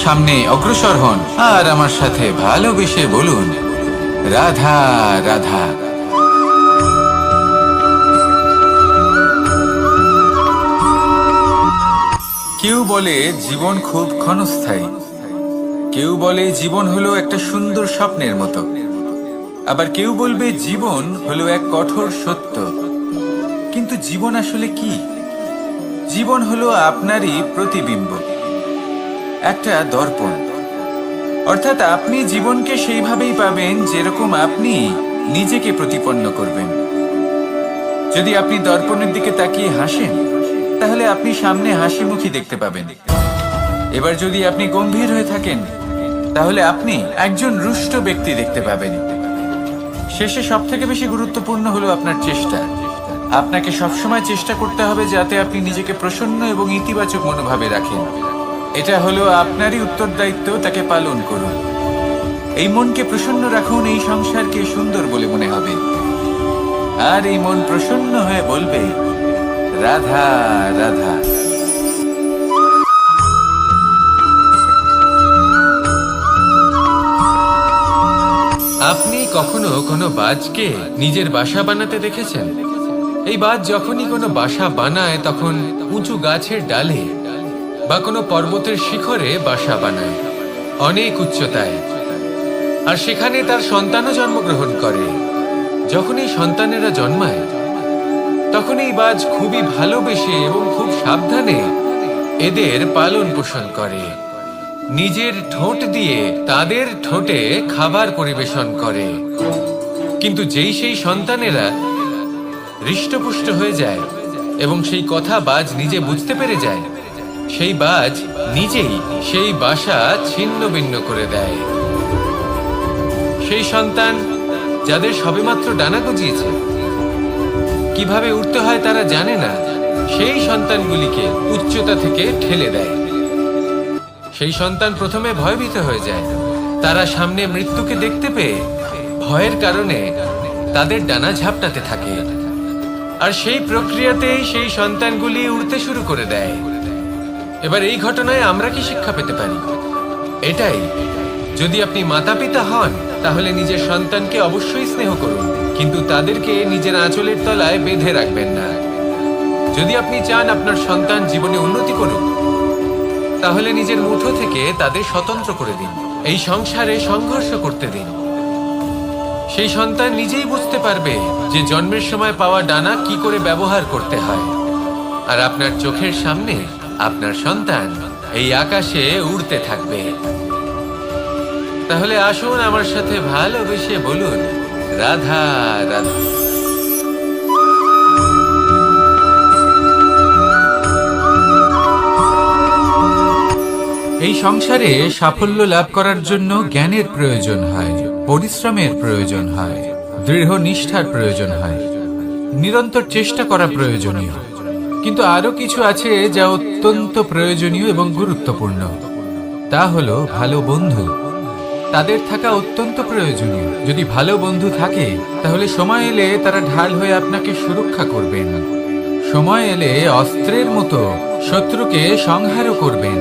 সামনে অগ্রসর হন, আর আমার সাথে ভালোবেসে বলুন, রাধা রাধা। কেউ বলে জীবন খুব ক্ষণস্থায়ী, কেউ বলে জীবন হলো একটা সুন্দর স্বপ্নের মতো, আবার কেউ বলবে জীবন হলো এক কঠোর সত্য। কিন্তু জীবন আসলে কি? জীবন হলো আপনারই প্রতিবিম্ব, একটা দর্পণ। অর্থাৎ আপনি জীবনকে সেইভাবেই পাবেন যেরকম আপনি নিজেকে প্রতিপন্ন করবেন। যদি আপনি দর্পণের দিকে তাকিয়ে হাসেন, তাহলে আপনি সামনে হাসি মুখী দেখতে পাবেন। এবার যদি আপনি গম্ভীর হয়ে থাকেন, তাহলে আপনি একজন রুষ্ট ব্যক্তি দেখতে পাবেন। শেষে সবথেকে বেশি গুরুত্বপূর্ণ হলো আপনার চেষ্টা। আপনাকে সবসময় চেষ্টা করতে হবে যাতে আপনি নিজেকে প্রসন্ন এবং ইতিবাচক মনোভাবে রাখেন। এটা হলো আপনারই উত্তরদায়িত্ব, তাকে পালন করুন। এই মনকে প্রসন্ন রাখুন, এই সংসারকে সুন্দর বলে মনে হবে। আর এই মন প্রসন্ন হয়ে বলবে, রাধা রাধা। আপনি কখনো কোনো বাজকে নিজের বাসা বানাতে দেখেছেন? এই বাজ যখনই কোনো বাসা বানায় তখন উঁচু গাছের ডালে বা কোনো পর্বতের শিখরে বাসা বানায়, অনেক উচ্চতায়। আর সেখানে তার সন্তানও জন্মগ্রহণ করে। যখন এই সন্তানেরা জন্মায় তখন এই বাজ খুবই ভালোবেসে এবং খুব সাবধানে এদের পালন পোষণ করে। নিজের ঠোঁট দিয়ে তাদের ঠোঁটে খাবার পরিবেশন করে। কিন্তু যেই সেই সন্তানেরা হৃষ্টপুষ্ট হয়ে যায় এবং সেই কথা বাজ নিজে বুঝতে পেরে যায়, সেই বাজ নিজেই সেই বাসা ছিন্ন ভিন্ন করে দেয়। সেই সন্তান যাদের সবেমাত্র ডানা গজিয়েছে, কিভাবে উঠতে হয় তারা জানে না, সেই সন্তানগুলিকে উচ্চতা থেকে ঠেলে দেয়। সেই সন্তান প্রথমে ভয়ভীত হয়ে যায়। তারা সামনে মৃত্যুকে দেখতে পেয়ে ভয়ের কারণে তাদের ডানা ঝাপটাতে থাকে। আর সেই প্রক্রিয়াতেই সেই সন্তানগুলি উড়তে শুরু করে দেয়। এবার এই ঘটনায় আমরা কি শিক্ষা পেতে পারি? এটাই, যদি আপনি মাতা পিতা হন তাহলে নিজের সন্তানকে অবশ্যই স্নেহ করুন, কিন্তু তাদেরকে নিজের আঁচলের তলায় বেঁধে রাখবেন না। যদি আপনি চান আপনার সন্তান জীবনে উন্নতি করুক, তাহলে নিজের মুঠো থেকে তাদের স্বতন্ত্র করে দিন। এই সংসারে সংঘর্ষ করতে দিন। সেই সন্তান নিজেই বুঝতে পারবে যে জন্মের সময় পাওয়া ডানা কি করে ব্যবহার করতে হয়। আর আপনার চোখের সামনে আপনার সন্তান এই আকাশে উড়তে থাকবে। তাহলে আসুন আমার সাথে ভালোবেসে বলুন, রাধা রাধা। এই সংসারে সাফল্য লাভ করার জন্য জ্ঞানের প্রয়োজন হয়, পরিশ্রমের প্রয়োজন হয়, দৃঢ় নিষ্ঠার প্রয়োজন হয়, নিরন্তর চেষ্টা করা প্রয়োজনীয়। কিন্তু আরো কিছু আছে যা অত্যন্ত প্রয়োজনীয় এবং গুরুত্বপূর্ণ। তা হলো ভালো বন্ধু। তাদের থাকা অত্যন্ত প্রয়োজনীয়। যদি ভালো বন্ধু থাকে তাহলে সময় এলে তারা ঢাল হয়ে আপনাকে সুরক্ষা করবেন। সময় এলে অস্ত্রের মতো শত্রুকে সংহারও করবেন।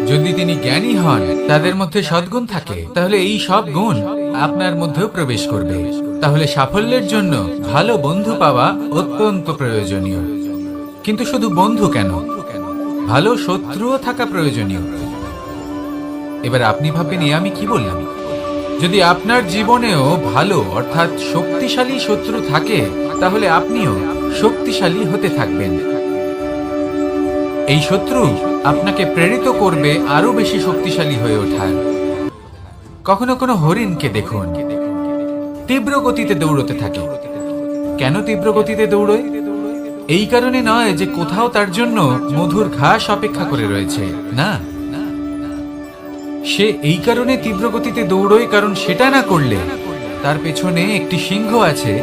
যদি তিনি জ্ঞানী হন, তাদের মধ্যে সদ্গুণ থাকে, তাহলে এই সব গুণ আপনার মধ্যেও প্রবেশ করবে। তাহলে সাফল্যের জন্য ভালো বন্ধু পাওয়া অত্যন্ত প্রয়োজনীয়। কিন্তু শুধু বন্ধু কেন, ভালো শত্রুও থাকা প্রয়োজনীয়। এবার আপনি ভাববেন, আমি কি বললাম? যদি আপনার জীবনেও ভালো অর্থাৎ শক্তিশালী শত্রু থাকে, তাহলে আপনিও শক্তিশালী হতে থাকবেন। এই শত্রু আপনাকে প্রেরিত করবে আরো বেশি শক্তিশালী হয়ে ওঠার। কখনো কোনো হরিণকে দেখুন, তীব্র গতিতে দৌড়তে থাকে। কেন তীব্র গতিতে দৌড়য়? এই কারণে নয় যে কোথাও তার জন্য মধুর ঘাস অপেক্ষা করে রয়েছে, না। সে এই কারণে তীব্র গতিতে দৌড়য় কারণ সেটা না করলে তার পেছনে একটি সিংহ আছে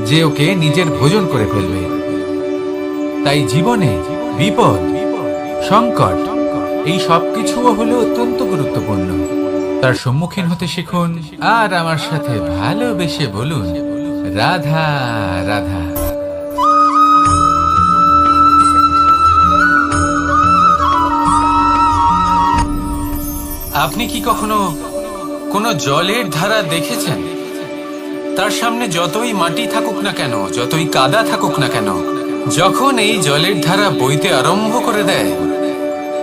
যে ওকে নিজের ভোজন করে ফেলবে। তাই জীবনে বিপদ, সংকট এই সবকিছুও হলো অত্যন্ত গুরুত্বপূর্ণ। তার সম্মুখীন হতে শিখুন আর আমার সাথে ভালোবেসে বলুন, রাধা রাধা। আপনি কি কখনো কোনো জলের ধারা দেখেছেন? তার সামনে যতই মাটি থাকুক না কেন, যতই কাদা থাকুক না কেন, যখন এই জলের ধারা বইতে আরম্ভ করে দেয়,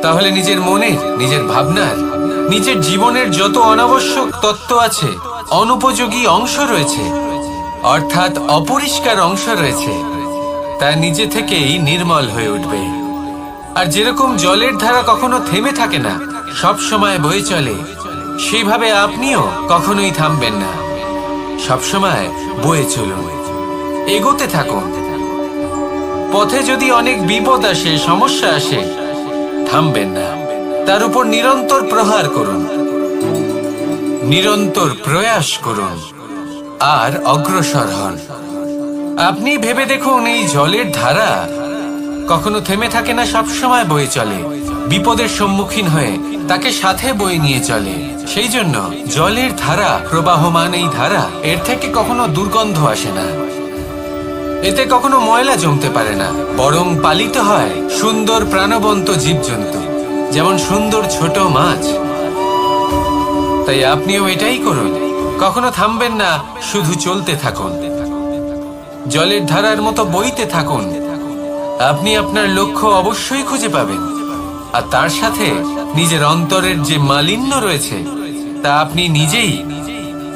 তাহলে নিজের মনের, নিজের ভাবনার, নিজের জীবনের যত অনাবশ্যক তত্ত্ব আছে, অনুপযোগী অংশ রয়েছে, অর্থাৎ অপরিষ্কার অংশ রয়েছে, তা নিজে থেকেই নির্মল হয়ে উঠবে। আর যেরকম জলের ধারা কখনো থেমে থাকে না, সব সময় বয়ে চলে, সেইভাবে আপনিও কখনোই থামবেন না। সবসময় বয়ে চলুন, এগোতে থাকুন। পথে যদি অনেক বিপদ আসে, সমস্যা আসে, থামবেন না, তার উপর নিরন্তর প্রহার করুন, নিরন্তর প্রয়াস করুন আর অগ্রসর হন। আপনি ভেবে দেখুন, এই জলের ধারা কখনো থেমে থাকে না, সবসময় বয়ে চলে, বিপদের সম্মুখীন হয়ে তাকে সাথে বয়ে নিয়ে চলে। সেই জন্য জলের ধারা, প্রবাহমান এই ধারা, এর থেকে কখনো দুর্গন্ধ আসে না, এতে কখনো ময়লা জমতে পারে না, বরং পালিত হয় সুন্দর প্রাণবন্ত জীবজন্তু, যেমন সুন্দর ছোট মাছ। তাই আপনিও এটাই করুন, কখনো থামবেন না, শুধু চলতে থাকুন, জলের ধারার মতো বইতে থাকুন। আপনি আপনার লক্ষ্য অবশ্যই খুঁজে পাবেন, আর তার সাথে নিজের অন্তরের যে মালিন্য রয়েছে তা আপনি নিজেই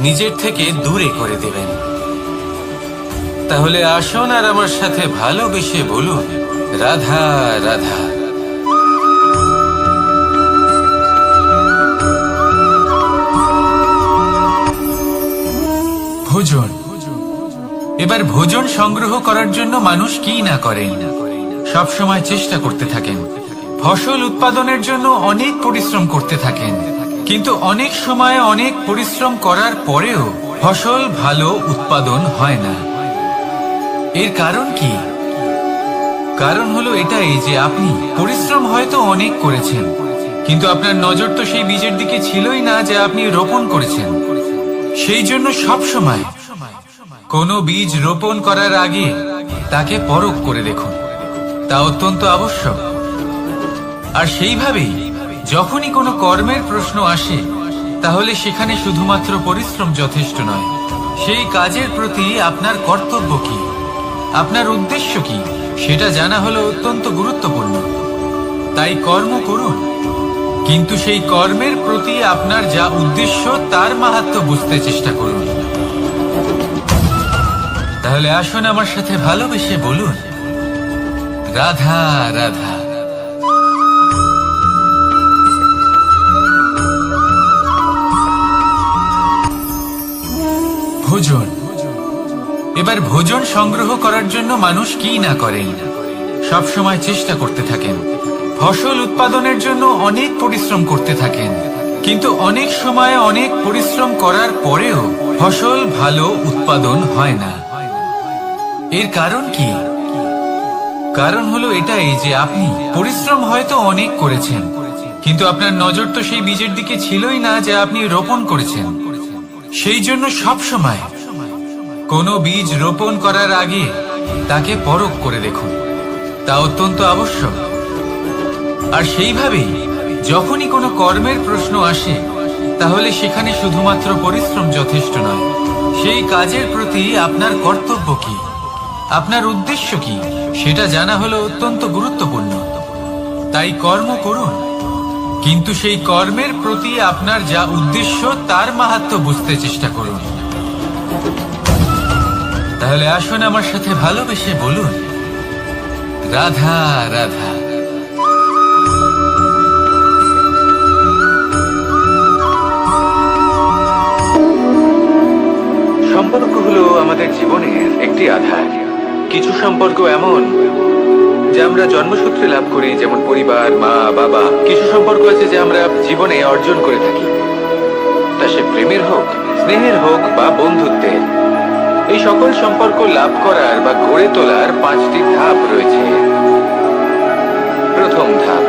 নিজের থেকে দূরে করে দেবেন। তাহলে আসুন আর আমার সাথে ভালোবেসে বলুন, রাধা রাধা। ভোজন। এবার ভোজন সংগ্রহ করার জন্য মানুষ কি না করেন, সব সময় চেষ্টা করতে থাকেন, ফসল উৎপাদনের জন্য অনেক পরিশ্রম করতে থাকেন, কিন্তু অনেক সময় অনেক পরিশ্রম করার পরেও ফসল ভালো উৎপাদন হয় না। এর কারণ কি? কারণ হলো এটাই যে আপনি পরিশ্রম হয়তো অনেক করেছেন, কিন্তু আপনার নজর তো সেই বীজের দিকে ছিলই না যে আপনি রোপণ করেছেন। সেই জন্য সব সময় কোনো বীজ রোপণ করার আগে তাকে পরখ করে দেখুন, তা অত্যন্ত আবশ্যক। আর সেইভাবেই যখনই কোনো কর্মের প্রশ্ন আসে, তাহলে সেখানে শুধুমাত্র পরিশ্রম যথেষ্ট নয়, সেই কাজের প্রতি আপনার কর্তব্য কি, আপনার উদ্দেশ্য কি, সেটা জানা হলো অত্যন্ত গুরুত্বপূর্ণ। তাই কর্ম করুন, কিন্তু সেই কর্মের প্রতি আপনার যা উদ্দেশ্য তার মাহাত্ম্য বুঝতে চেষ্টা করুন। তাহলে আসুন আমার সাথে ভালোবেসে বলুন, রাধা রাধা। ভোজন। এবার ভোজন সংগ্রহ করার জন্য মানুষ কি না করেন, সব সময় চেষ্টা করতে থাকেন, ফসল উৎপাদনের জন্য অনেক পরিশ্রম করতে থাকেন, কিন্তু অনেক সময় অনেক পরিশ্রম করার পরেও ফসল ভালো উৎপাদন হয় না। এর কারণ কি? কারণ হলো এটাই যে আপনি পরিশ্রম হয়তো অনেক করেছেন, কিন্তু আপনার নজর তো সেই বীজের দিকে ছিলই না যে আপনি রোপণ করেছেন। সেই জন্য সব সময় কোনো বীজ রোপণ করার আগে তাকে পরখ করে দেখুন, তা অত্যন্ত আবশ্যক। আর সেইভাবেই যখনই কোনো কর্মের প্রশ্ন আসে, তাহলে সেখানে শুধুমাত্র পরিশ্রম যথেষ্ট নয়, সেই কাজের প্রতি আপনার কর্তব্য কি, আপনার উদ্দেশ্য কি, সেটা জানা হলো অত্যন্ত গুরুত্বপূর্ণ। তাই কর্ম করুন, কিন্তু সেই কর্মের প্রতি আপনার যা উদ্দেশ্য তার মাহাত্ম্য বুঝতে চেষ্টা করুন। তাহলে আসুন আমার সাথে ভালোবেসে বলুন, রাধা রাধা। সম্পর্ক হলো আমাদের জীবনের একটি আধার। কিছু সম্পর্ক এমন যে আমরা জন্মসূত্রে লাভ করি, যেমন পরিবার, মা বাবা। কিছু সম্পর্ক আছে যে আমরা জীবনে অর্জন করে থাকি, তা সে প্রেমের হোক, স্নেহের হোক বা বন্ধুত্বের। এই সকল সম্পর্ক লাভ করার বা গড়ে তোলার 5টি ধাপ রয়েছে। প্রথম ধাপ,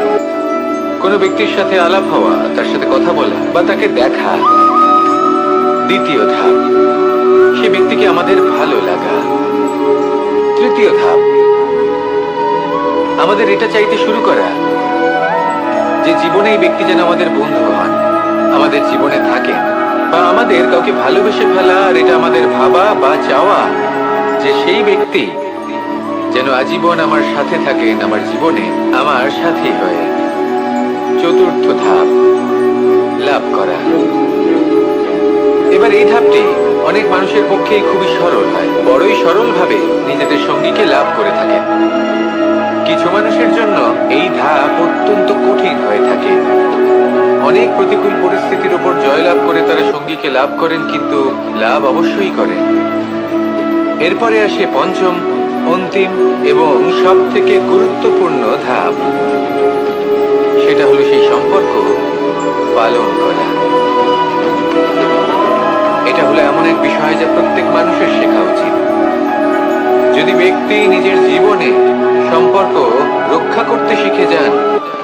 কোনো ব্যক্তির সাথে আলাপ হওয়া, তার সাথে কথা বলা বা তাকে দেখা। দ্বিতীয় ধাপ, সে ব্যক্তিকে আমাদের ভালো লাগা। তৃতীয় ধাপ, আমাদের এটা চাইতে শুরু করা যে জীবনে এই ব্যক্তি যেন আমাদের বন্ধু হন, আমাদের জীবনে থাকেন, বা আমাদের কাউকে ভালোবেসে ফেলা। আর এটা আমাদের ভাবা বা চাওয়া যে সেই ব্যক্তি যেন আজীবন আমার সাথে থাকেন, আমার জীবনে আমার সাথী হয়ে। চতুর্থ ধাপ, লাভ করা। এবার এই ধাপটি অনেক মানুষের পক্ষেই খুবই সরল হয়, বড়ই সরলভাবে নিজেদের সঙ্গীকে লাভ করে থাকেন। কিছু মানুষের জন্য এই ধাপ অত্যন্ত কঠিন হয়ে থাকে। অনেক প্রতিকূল পরিস্থিতির উপর জয়লাভ করে তারা সঙ্গীকে লাভ করেন, কিন্তু লাভ অবশ্যই করেন। এরপরে আসে পঞ্চম, অন্তিম এবং সব থেকে গুরুত্বপূর্ণ ধাপ। সেটা হলো সেই সম্পর্ক পালন করা। এটা হলো এমন এক বিষয় যা প্রত্যেক মানুষের শেখা উচিত। যদি ব্যক্তি নিজের জীবনে সম্পর্ক রক্ষা করতে শিখে যান,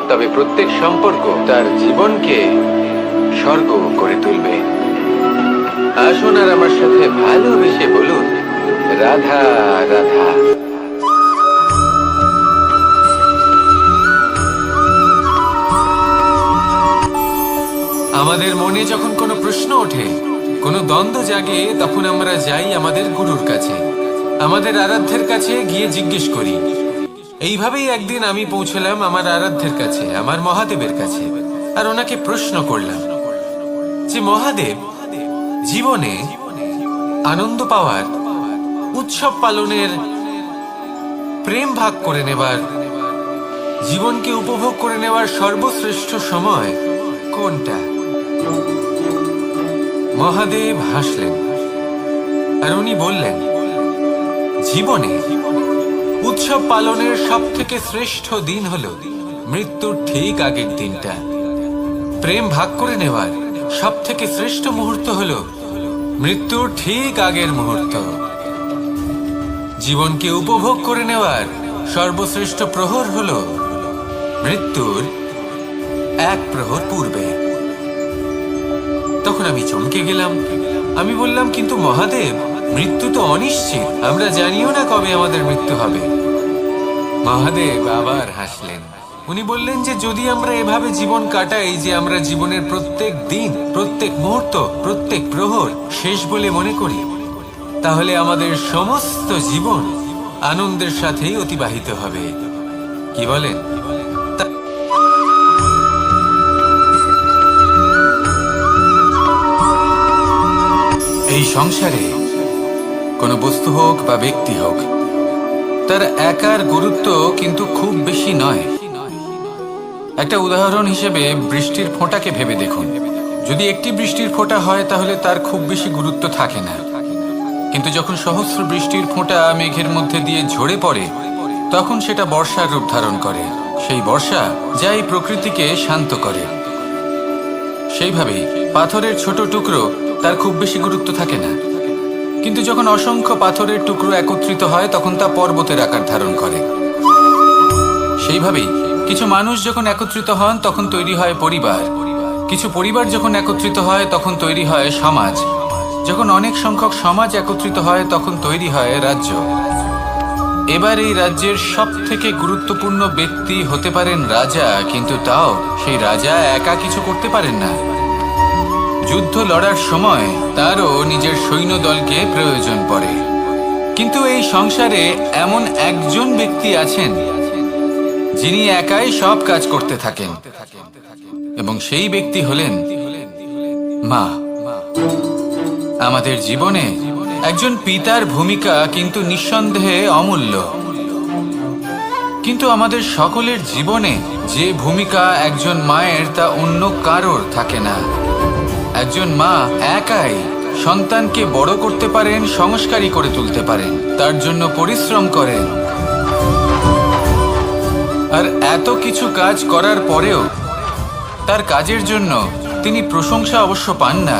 তবে প্রত্যেক সম্পর্ক তার জীবনকে স্বর্গ করে তুলবে। আসুন আর আমার সাথে ভালোবেসে বলুন, রাধা রাধা। আমাদের মনে যখন কোনো প্রশ্ন ওঠে, কোনো দ্বন্দ্ব জাগে, তখন আমরা যাই আমাদের গুরুর কাছে, আমাদের আরাধ্যের কাছে গিয়ে জিজ্ঞেস করি। এইভাবেই একদিন আমি পৌঁছলাম আমার আরাধ্যের কাছে, আমার মহাদেবের কাছে, আর ওনাকে প্রশ্ন করলাম যে মহাদেব, জীবনে আনন্দ পাওয়ার, উৎসব পালনের, প্রেম ভাগ করে নেবার, জীবনকে উপভোগ করে নেওয়ার সর্বশ্রেষ্ঠ সময় কোনটা? মহাদেব হাসলেন আর উনি বললেন, জীবনে উৎসব পালনের সব থেকে শ্রেষ্ঠ দিন হলো মৃত্যুর ঠিক আগের দিনটা। প্রেম ভাগ করে নেওয়ার সব থেকে শ্রেষ্ঠ মুহূর্ত হলো মৃত্যুর ঠিক আগের মুহূর্ত। জীবনকে উপভোগ করে নেওয়ার সর্বশ্রেষ্ঠ প্রহর হলো মৃত্যুর 1 প্রহর পূর্বে। তখন আমি চমকে গেলাম। আমি বললাম, কিন্তু মহাদেব, মৃত্যু তো অনিশ্চিত, আমরা জানিও না কবে আমাদের মৃত্যু হবে। মহাদেব আবার হাসলেন। উনি বললেন যে যদি আমরা এভাবে জীবন কাটাই যে আমরা জীবনের প্রত্যেক দিন, প্রত্যেক মুহূর্ত, প্রত্যেক প্রহর শেষ বলে মনে করি, তাহলে আমাদের সমস্ত জীবন আনন্দের সাথেই অতিবাহিত হবে। কি বলেন? এই সংসারে কোনো বস্তু হোক বা ব্যক্তি হোক, তার একার গুরুত্ব কিন্তু খুব বেশি নয়। একটা উদাহরণ হিসেবে বৃষ্টির ফোঁটাকে ভেবে দেখুন। যদি একটি বৃষ্টির ফোঁটা হয় তাহলে তার খুব বেশি গুরুত্ব থাকে না, কিন্তু যখন সহস্র বৃষ্টির ফোঁটা মেঘের মধ্যে দিয়ে ঝরে পড়ে, তখন সেটা বর্ষার রূপ ধারণ করে। সেই বর্ষা যা এই প্রকৃতিকে শান্ত করে। সেইভাবেই পাথরের ছোট টুকরো, তার খুব বেশি গুরুত্ব থাকে না, কিন্তু যখন অসংখ্য পাথরের টুকরো একত্রিত হয় তখন তা পর্বতের আকার ধারণ করে। সেইভাবেই কিছু মানুষ যখন একত্রিত হন তখন তৈরি হয় পরিবার, কিছু পরিবার যখন একত্রিত হয় তখন তৈরি হয় সমাজ, যখন অনেক সংখ্যক সমাজ একত্রিত হয় তখন তৈরি হয় রাজ্য। এবার এই রাজ্যের সব থেকে গুরুত্বপূর্ণ ব্যক্তি হতে পারেন রাজা, কিন্তু তাও সেই রাজা একা কিছু করতে পারেন না। যুদ্ধ লড়ার সময় তারও নিজের সৈন্যদলকে প্রয়োজন পড়ে। কিন্তু এই সংসারে এমন একজন ব্যক্তি আছেন যিনি একাই সব কাজ করতে থাকেন, এবং সেই ব্যক্তি হলেন মা। আমাদের জীবনে একজন পিতার ভূমিকা কিন্তু নিঃসন্দেহে অমূল্য, কিন্তু আমাদের সকলের জীবনে যে ভূমিকা একজন মায়ের তা অন্য কারোর থাকে না। একজন মা একাই সন্তানকে বড় করতে পারেন, সংস্কারী করে তুলতে পারেন, তার জন্য পরিশ্রম করেন। আর এত কিছু কাজ করার পরেও তার কাজের জন্য তিনি প্রশংসা অবশ্য পান না,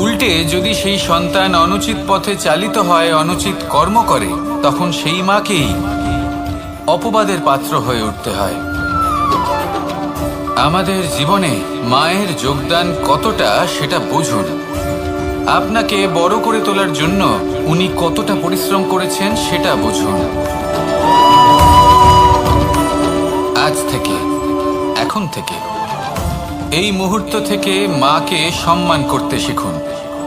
উল্টে যদি সেই সন্তান অনুচিত পথে চালিত হয়, অনুচিত কর্ম করে, তখন সেই মাকেই অপবাদের পাত্র হয়ে উঠতে হয়। আমাদের জীবনে মায়ের যোগদান কতটা সেটা বুঝুন। আপনাকে বড় করে তোলার জন্য উনি কতটা পরিশ্রম করেছেন সেটা বুঝুন। আজ থেকে, এখন থেকে, এই মুহূর্ত থেকে মাকে সম্মান করতে শিখুন।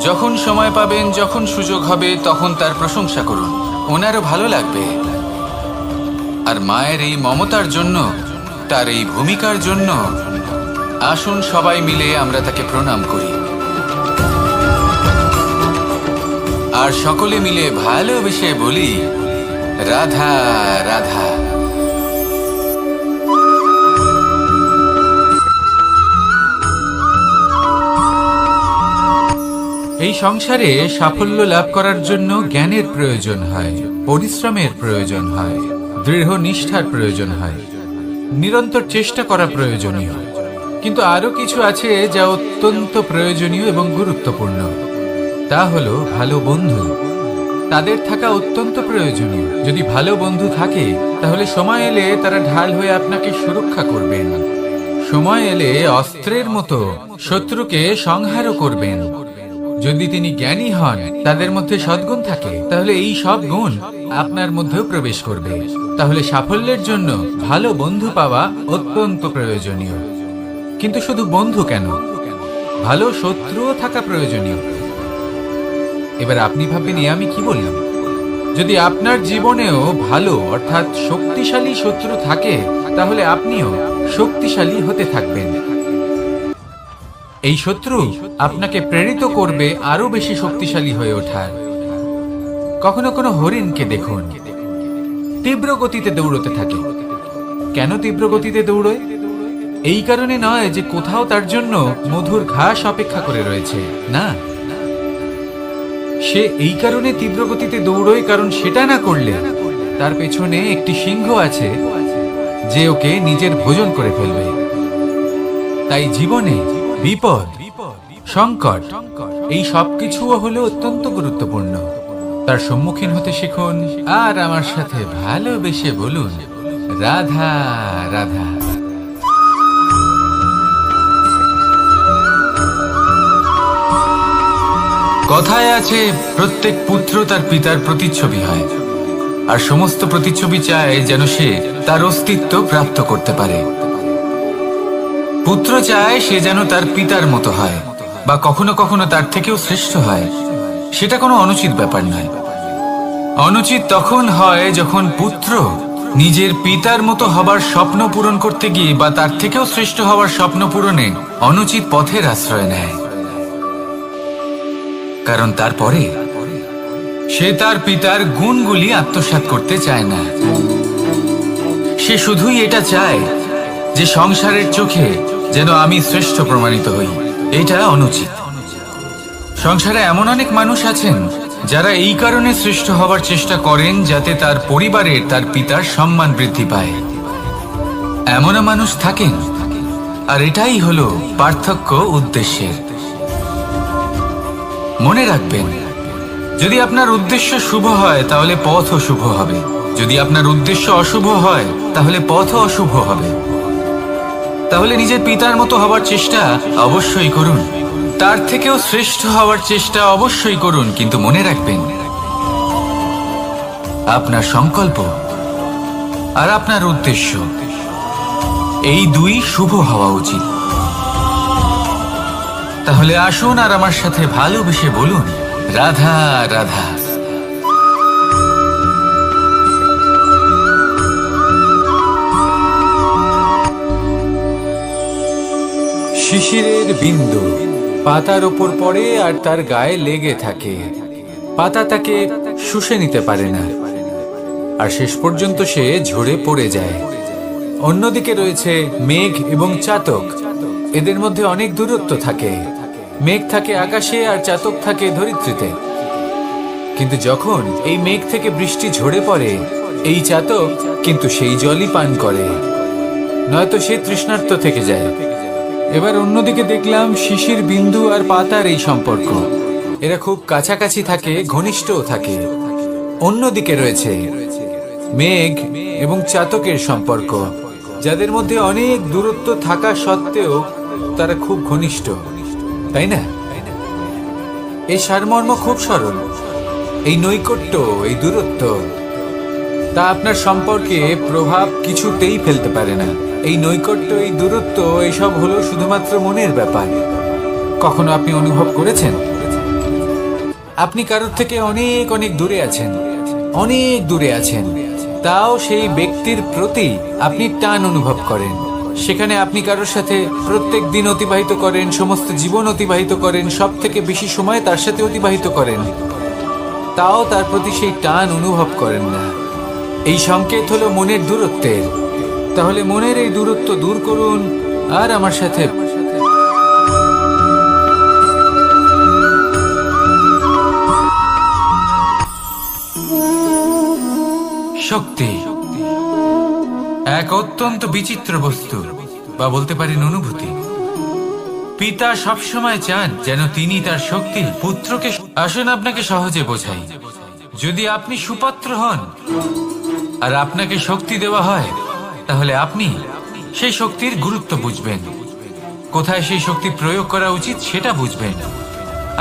যখন সময় পাবেন, যখন সুযোগ হবে, তখন তার প্রশংসা করুন। ওনারও ভালো লাগবে। আর মায়ের এই মমতার জন্য, তার এই ভূমিকার জন্য আসুন সবাই মিলে আমরা তাকে প্রণাম করি, আর সকলে মিলে ভালোবেসে বলি, রাধা রাধা। এই সংসারে সাফল্য লাভ করার জন্য জ্ঞানের প্রয়োজন হয়, পরিশ্রমের প্রয়োজন হয়, দৃঢ় নিষ্ঠার প্রয়োজন হয়, নিরন্তর চেষ্টা করা প্রয়োজনীয়। কিন্তু আরো কিছু আছে যা অত্যন্ত প্রয়োজনীয় এবং গুরুত্বপূর্ণ। তা হলো ভালো বন্ধু। তাদের থাকা অত্যন্ত প্রয়োজনীয়। যদি ভালো বন্ধু থাকে, তাহলে সময় এলে তারা ঢাল হয়ে আপনাকে সুরক্ষা করবেন। সময় এলে অস্ত্রের মতো শত্রুকে সংহারও করবেন। যদি তিনি জ্ঞানী হন, তাদের মধ্যে সদ্গুণ থাকে, তাহলে এই সব গুণ আপনার মধ্যেও প্রবেশ করবে। তাহলে সাফল্যের জন্য ভালো বন্ধু পাওয়া অত্যন্ত প্রয়োজনীয়। কিন্তু শুধু বন্ধু কেন, ভালো শত্রুও থাকা প্রয়োজনীয়। এবার আপনি ভাববেন, আমি কি বললাম? যদি আপনার জীবনেও ভালো অর্থাৎ শক্তিশালী শত্রু থাকে, তাহলে আপনিও শক্তিশালী হতে থাকবেন। এই শত্রু আপনাকে প্রেরিত করবে আরো বেশি শক্তিশালী হয়ে ওঠার। কখনো কোনো হরিণকে দেখুন, তীব্র গতিতে দৌড়তে থাকে। কেন তীব্র গতিতে দৌড়য়? এই কারণে নয় যে কোথাও তার জন্য মধুর ঘাস অপেক্ষা করে রয়েছে, না। সে এই কারণে তীব্র গতিতে দৌড়য় কারণ সেটা না করলে তার পেছনে একটি সিংহ আছে যে ওকে নিজের ভোজন করে ফেলবে। তাই জীবনে বিপদ, সংকট, এই সবকিছুও হলো অত্যন্ত গুরুত্বপূর্ণ। তার সম্মুখীন হতে শিখুন, আর আমার সাথে ভালোবেসে বলুন, রাধা রাধা। কথায় আছে, প্রত্যেক পুত্র তার পিতার প্রতিচ্ছবি হয়, আর সমস্ত প্রতিচ্ছবি চায় যেন সে তার অস্তিত্ব প্রাপ্ত করতে পারে। পুত্র চায় সে যেন তার পিতার মতো হয়, বা কখনো কখনো তার থেকেও শ্রেষ্ঠ হয়। সেটা কোনো অনুচিত ব্যাপার নয়। অনুচিত তখন হয় যখন পুত্র নিজের পিতার মতো হবার স্বপ্ন পূরণ করতে গিয়ে বা তার থেকেও শ্রেষ্ঠ হবার স্বপ্ন পূরণে অনুচিত পথের আশ্রয় নেয়। কারণ তারপরে সে তার পিতার গুণগুলি আত্মসাৎ করতে চায় না। সে শুধুই এটা চায় যে সংসারের চোখে যেন আমি শ্রেষ্ঠ প্রমাণিত হই। এটা অনুচিত। সংসারে এমন অনেক মানুষ আছেন যারা এই কারণে শ্রেষ্ঠ হবার চেষ্টা করেন যাতে তার পরিবারের, তার পিতার সম্মান বৃদ্ধি পায়। এমনও মানুষ থাকেন, আর এটাই হলো পার্থক্য উদ্দেশ্যের। মনে রাখবেন, যদি আপনার উদ্দেশ্য শুভ হয় তাহলে পথও শুভ হবে। যদি আপনার উদ্দেশ্য অশুভ হয় তাহলে পথও অশুভ হবে। তাহলে নিজের পিতার মতো হবার চেষ্টা অবশ্যই করুন, তার থেকেও শ্রেষ্ঠ হওয়ার চেষ্টা অবশ্যই করুন। কিন্তু মনে রাখবেন, আপনার সংকল্প আর আপনার উদ্দেশ্য এই দুই শুভ হওয়া উচিত। তাহলে আসুন আর আমার সাথে ভালোবেসে বলুন, রাধা রাধা। শিশিরের বিন্দু পাতার ওপর পড়ে আর তার গায়ে লেগে থাকে। পাতা তাকে শুষে নিতে পারে না, আর শেষ পর্যন্ত সে ঝরে পড়ে যায়। অন্যদিকে রয়েছে মেঘ এবং চাতক। এদের মধ্যে অনেক দূরত্ব থাকে। মেঘ থাকে আকাশে আর চাতক থাকে ধরিত্রীতে। কিন্তু যখন এই মেঘ থেকে বৃষ্টি ঝরে পড়ে, এই চাতক কিন্তু সেই জলই পান করে, নয়তো সে তৃষ্ণার্ত থেকে যায়। এবার অন্যদিকে দেখলাম শিশির বিন্দু আর পাতার এই সম্পর্ক। এরা খুব কাছাকাছি থাকে, ঘনিষ্ঠও থাকে। অন্যদিকে রয়েছে মেঘ এবং চাতকের সম্পর্ক, যাদের মধ্যে অনেক দূরত্ব থাকা সত্ত্বেও তারা খুব ঘনিষ্ঠ, তাই না? এই সারমর্ম খুব সরল। এই নৈকট্য, এই দূরত্ব, তা আপনার সম্পর্কে প্রভাব কিছুতেই ফেলতে পারে না। এই নৈকট্য, এই দূরত্ব, এইসব হলো শুধুমাত্র মনের ব্যাপার। কখনো আপনি অনুভব করেছেন আপনি কারোর থেকে অনেক অনেক দূরে আছেন, অনেক দূরে আছেন, তাও সেই ব্যক্তির প্রতি আপনি টান অনুভব করেন। সেখানে আপনি কারোর সাথে প্রত্যেক দিন অতিবাহিত করেন, সমস্ত জীবন অতিবাহিত করেন, সব থেকে বেশি সময় তার সাথে অতিবাহিত করেন, তাও তার প্রতি সেই টান অনুভব করেন না। এই সংকেত হলো মনের দূরত্বের। তাহলে মনের এই দূরত্ব দূর করুন আর আমার সাথে শক্তি এক অত্যন্ত বিচিত্র বস্তু, বা বলতে পারেন অনুভূতি। পিতা সবসময় চান যেন তিনি তার শক্তি পুত্রকে। আসুন আপনাকে সহজে বোঝাই। যদি আপনি সুপাত্র হন আর আপনাকে শক্তি দেওয়া হয়, তাহলে আপনি সেই শক্তির গুরুত্ব বুঝবেন, কোথায় সেই শক্তি প্রয়োগ করা উচিত সেটা বুঝবেন।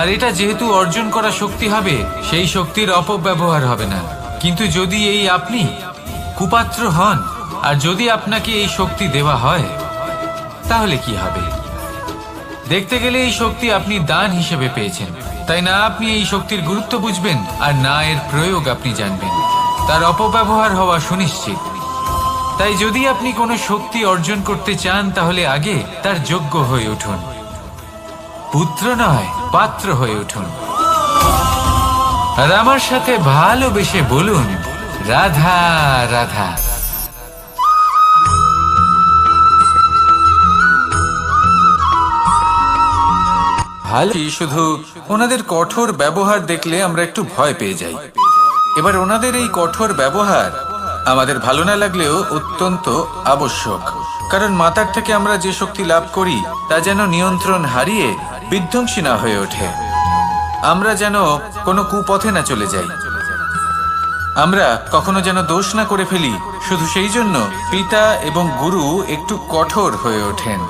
আর এটা যেহেতু অর্জন করা শক্তি হবে, সেই শক্তির অপব্যবহার হবে না। কিন্তু যদি এই আপনি কুপাত্র হন আর যদি আপনাকে এই শক্তি দেওয়া হয়, তাহলে কি হবে? দেখতে গেলে এই শক্তি আপনি দান হিসেবে পেয়েছেন, তাই না আপনি এই শক্তির গুরুত্ব বুঝবেন আর না এর প্রয়োগ আপনি জানবেন। তার অপব্যবহার হওয়া সুনিশ্চিত। তাই যদি আপনি কোনো শক্তি অর্জন করতে চান, তাহলে আগে তার যোগ্য হয়ে উঠুন। পুত্র নয়, পাত্র হয়ে উঠুন। আর আমার সাথে ভালোবেসে বলুন, রাধা রাধা। ভালো, শুধু ওনাদের কঠোর ব্যবহার দেখলে আমরা একটু ভয় পেয়ে যাই। এবার ওনাদের এই কঠোর ব্যবহার আমাদের ভালো না লাগলেও অত্যন্ত আবশ্যক, কারণ মাতার থেকে আমরা যে শক্তি লাভ করি তা যেন নিয়ন্ত্রণ হারিয়ে বিধ্বংসী না হয়ে ওঠে। আমরা যেন কোনো কুপথে না চলে যাই, আমরা কখনো যেন দোষ না করে ফেলি। শুধু সেই জন্য পিতা এবং গুরু একটু কঠোর হয়ে ওঠেন,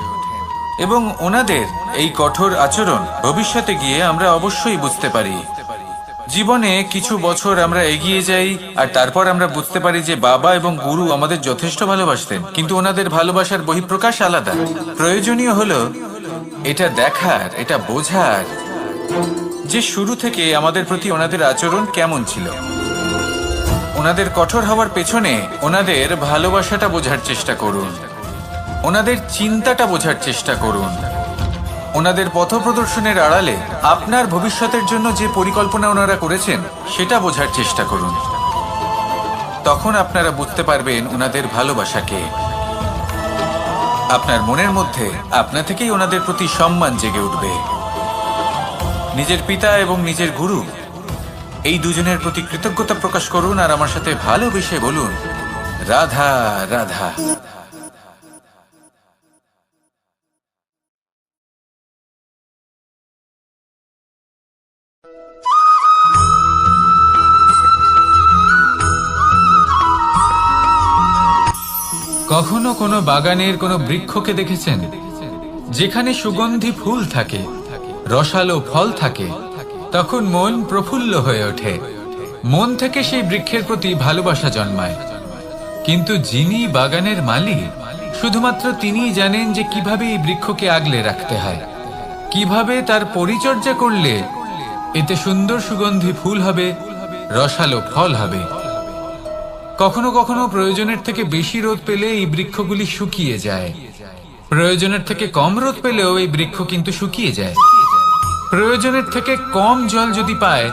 এবং ওনাদের এই কঠোর আচরণ ভবিষ্যতে গিয়ে আমরা অবশ্যই বুঝতে পারি। জীবনে কিছু বছর আমরা এগিয়ে যাই আর তারপর আমরা বুঝতে পারি যে বাবা এবং গুরু আমাদের যথেষ্ট ভালোবাসতেন, কিন্তু ওনাদের ভালোবাসার বহিঃপ্রকাশ আলাদা। প্রয়োজনীয় হলো এটা দেখার, এটা বোঝার যে শুরু থেকে আমাদের প্রতি ওনাদের আচরণ কেমন ছিল। ওনাদের কঠোর হওয়ার পেছনে ওনাদের ভালোবাসাটা বোঝার চেষ্টা করুন, ওনাদের চিন্তাটা বোঝার চেষ্টা করুন, ওনাদের পথপ্রদর্শনের আড়ালে আপনার ভবিষ্যতের জন্য যে পরিকল্পনা ওনারা করেছেন সেটা বোঝার চেষ্টা করুন। তখন আপনারা বুঝতে পারবেন ওনাদের ভালোবাসাকে। আপনার মনের মধ্যে আপনা থেকেই ওনাদের প্রতি সম্মান জেগে উঠবে। নিজের পিতা এবং নিজের গুরু এই দুজনের প্রতি কৃতজ্ঞতা প্রকাশ করুন আর আমার সাথে ভালোবেসে বলুন, রাধা রাধা। কখনো কোনো বাগানের কোনো বৃক্ষকে দেখেছেন যেখানে সুগন্ধি ফুল থাকে, রসালো ফল থাকে? তখন মন প্রফুল্ল হয়ে ওঠে, মন থেকে সেই বৃক্ষের প্রতি ভালোবাসা জন্মায়। কিন্তু যিনি বাগানের মালিক, শুধুমাত্র তিনিই জানেন যে কিভাবে এই বৃক্ষকে আগলে রাখতে হয়, কিভাবে তার পরিচর্যা করলে এতে সুন্দর সুগন্ধি ফুল হবে, রসালো ফল হবে। কখনো কখনো প্রয়োজনের থেকে বেশি রোদ পেলে এই বৃক্ষগুলি শুকিয়ে যায়, প্রয়োজনের থেকে কম রোদ পেলেও এই বৃক্ষ কিন্তু শুকিয়ে যায়। প্রয়োজনের থেকে কম জল যদি পায়,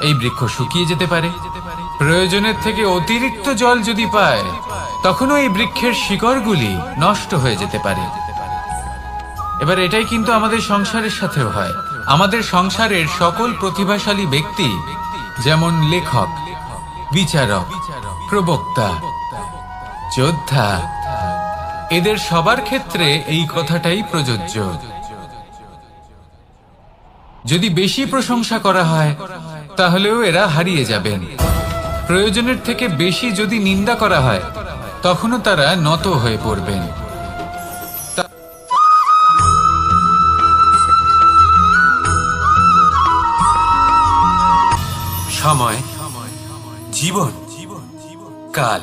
এই বৃক্ষ শুকিয়ে যেতে পারে। প্রয়োজনের থেকে অতিরিক্ত জল যদি পায়, তখনও এই বৃক্ষের শিকড়গুলি নষ্ট হয়ে যেতে পারে। এবার এটাই কিন্তু আমাদের সংসারের সাথেও হয়। আমাদের সংসারের সকল প্রতিভাশালী ব্যক্তি, যেমন লেখক, বিচারক, প্রবক্তা, যোদ্ধা, এদের সবার ক্ষেত্রে এই কথাটাই প্রযোজ্য। যদি বেশি প্রশংসা করা হয় তাহলেও এরা হারিয়ে যাবেন। প্রয়োজনের থেকে বেশি যদি নিন্দা করা হয় তখনও তারা নত হয়ে পড়বেন। সময়, জীবন, কাল।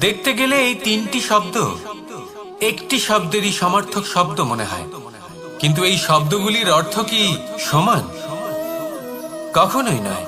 দেখতে গেলে এই তিনটি শব্দ একটি শব্দেরই সমার্থক শব্দ মনে হয়, কিন্তু এই শব্দগুলির অর্থ কি সমান? কখনোই নয়।